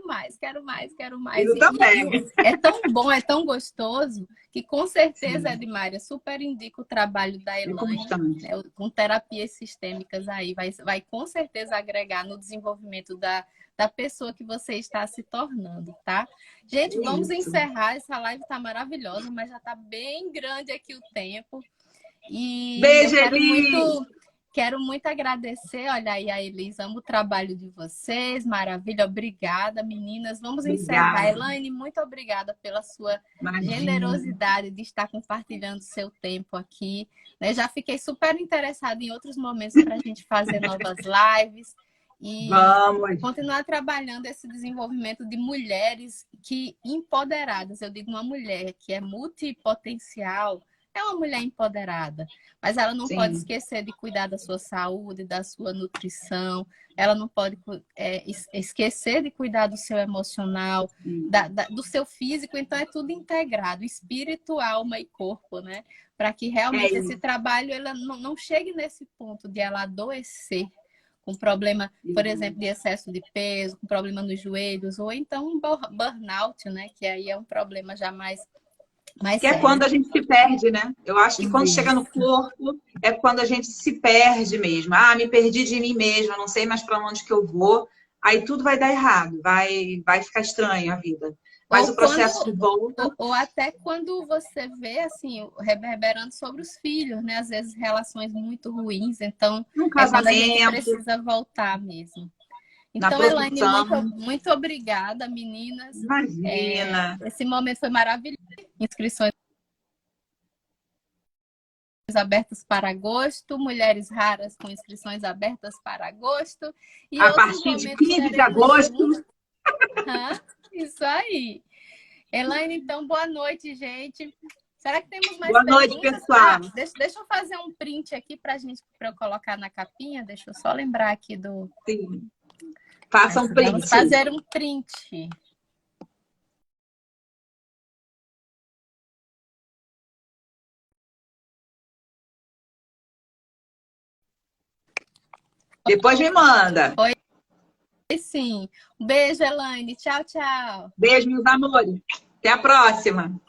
mais, quero mais, quero mais. Eu também. É tão bom, é tão gostoso, que com certeza, Edmária, super indico o trabalho da Elaine, né, com terapias sistêmicas aí, vai com certeza agregar no desenvolvimento da pessoa que você está se tornando, tá? Gente, vamos encerrar, essa live tá maravilhosa, mas já tá bem grande aqui o tempo. E beijo, eu quero muito agradecer, olha aí a Elis, amo o trabalho de vocês, maravilha, obrigada, meninas. Vamos encerrar. Elaine, muito obrigada pela sua generosidade de estar compartilhando seu tempo aqui. Né? Já fiquei super interessada em outros momentos para a gente fazer novas lives e continuar trabalhando esse desenvolvimento de mulheres que empoderadas. Eu digo uma mulher que é multipotencial, é uma mulher empoderada. Mas ela não pode Sim. esquecer de cuidar da sua saúde, da sua nutrição. Ela não pode esquecer de cuidar do seu emocional, do seu físico. Então, é tudo integrado, espírito, alma e corpo, né? Para que É realmente esse isso. trabalho ela não chegue nesse ponto de ela adoecer com problema, por exemplo, de excesso de peso, com problema nos joelhos, ou então um burnout, né? Que aí é um problema já mais Que é sério. quando a gente se perde, né? Eu acho que quando chega no Isso. corpo, é quando a gente se perde mesmo. Ah, me perdi de mim mesma, não sei mais para onde que eu vou. Aí tudo vai dar errado, vai ficar estranho a vida. Mas Ou o quando, processo de volta, ou até quando você vê assim, reverberando sobre os filhos, né? Às vezes relações muito ruins, então um é quando a gente casamento, precisa voltar mesmo. na Então, Elaine, profissão, muito obrigada, meninas. imagina. Esse momento foi maravilhoso. Inscrições abertas para agosto, mulheres raras com inscrições abertas para agosto e A outros partir de momentos 15 de teremos agosto, juntos. Isso aí. Elaine, então, boa noite, gente. Será que temos mais boa noite, perguntas? pessoal. Deixa eu fazer um print aqui para eu colocar na capinha. Deixa eu só lembrar aqui do. Sim. Façam Vamos print. fazer um print. Depois me manda. Foi sim. Um beijo, Elaine. Tchau, tchau. Beijo, meus amores. Até a próxima.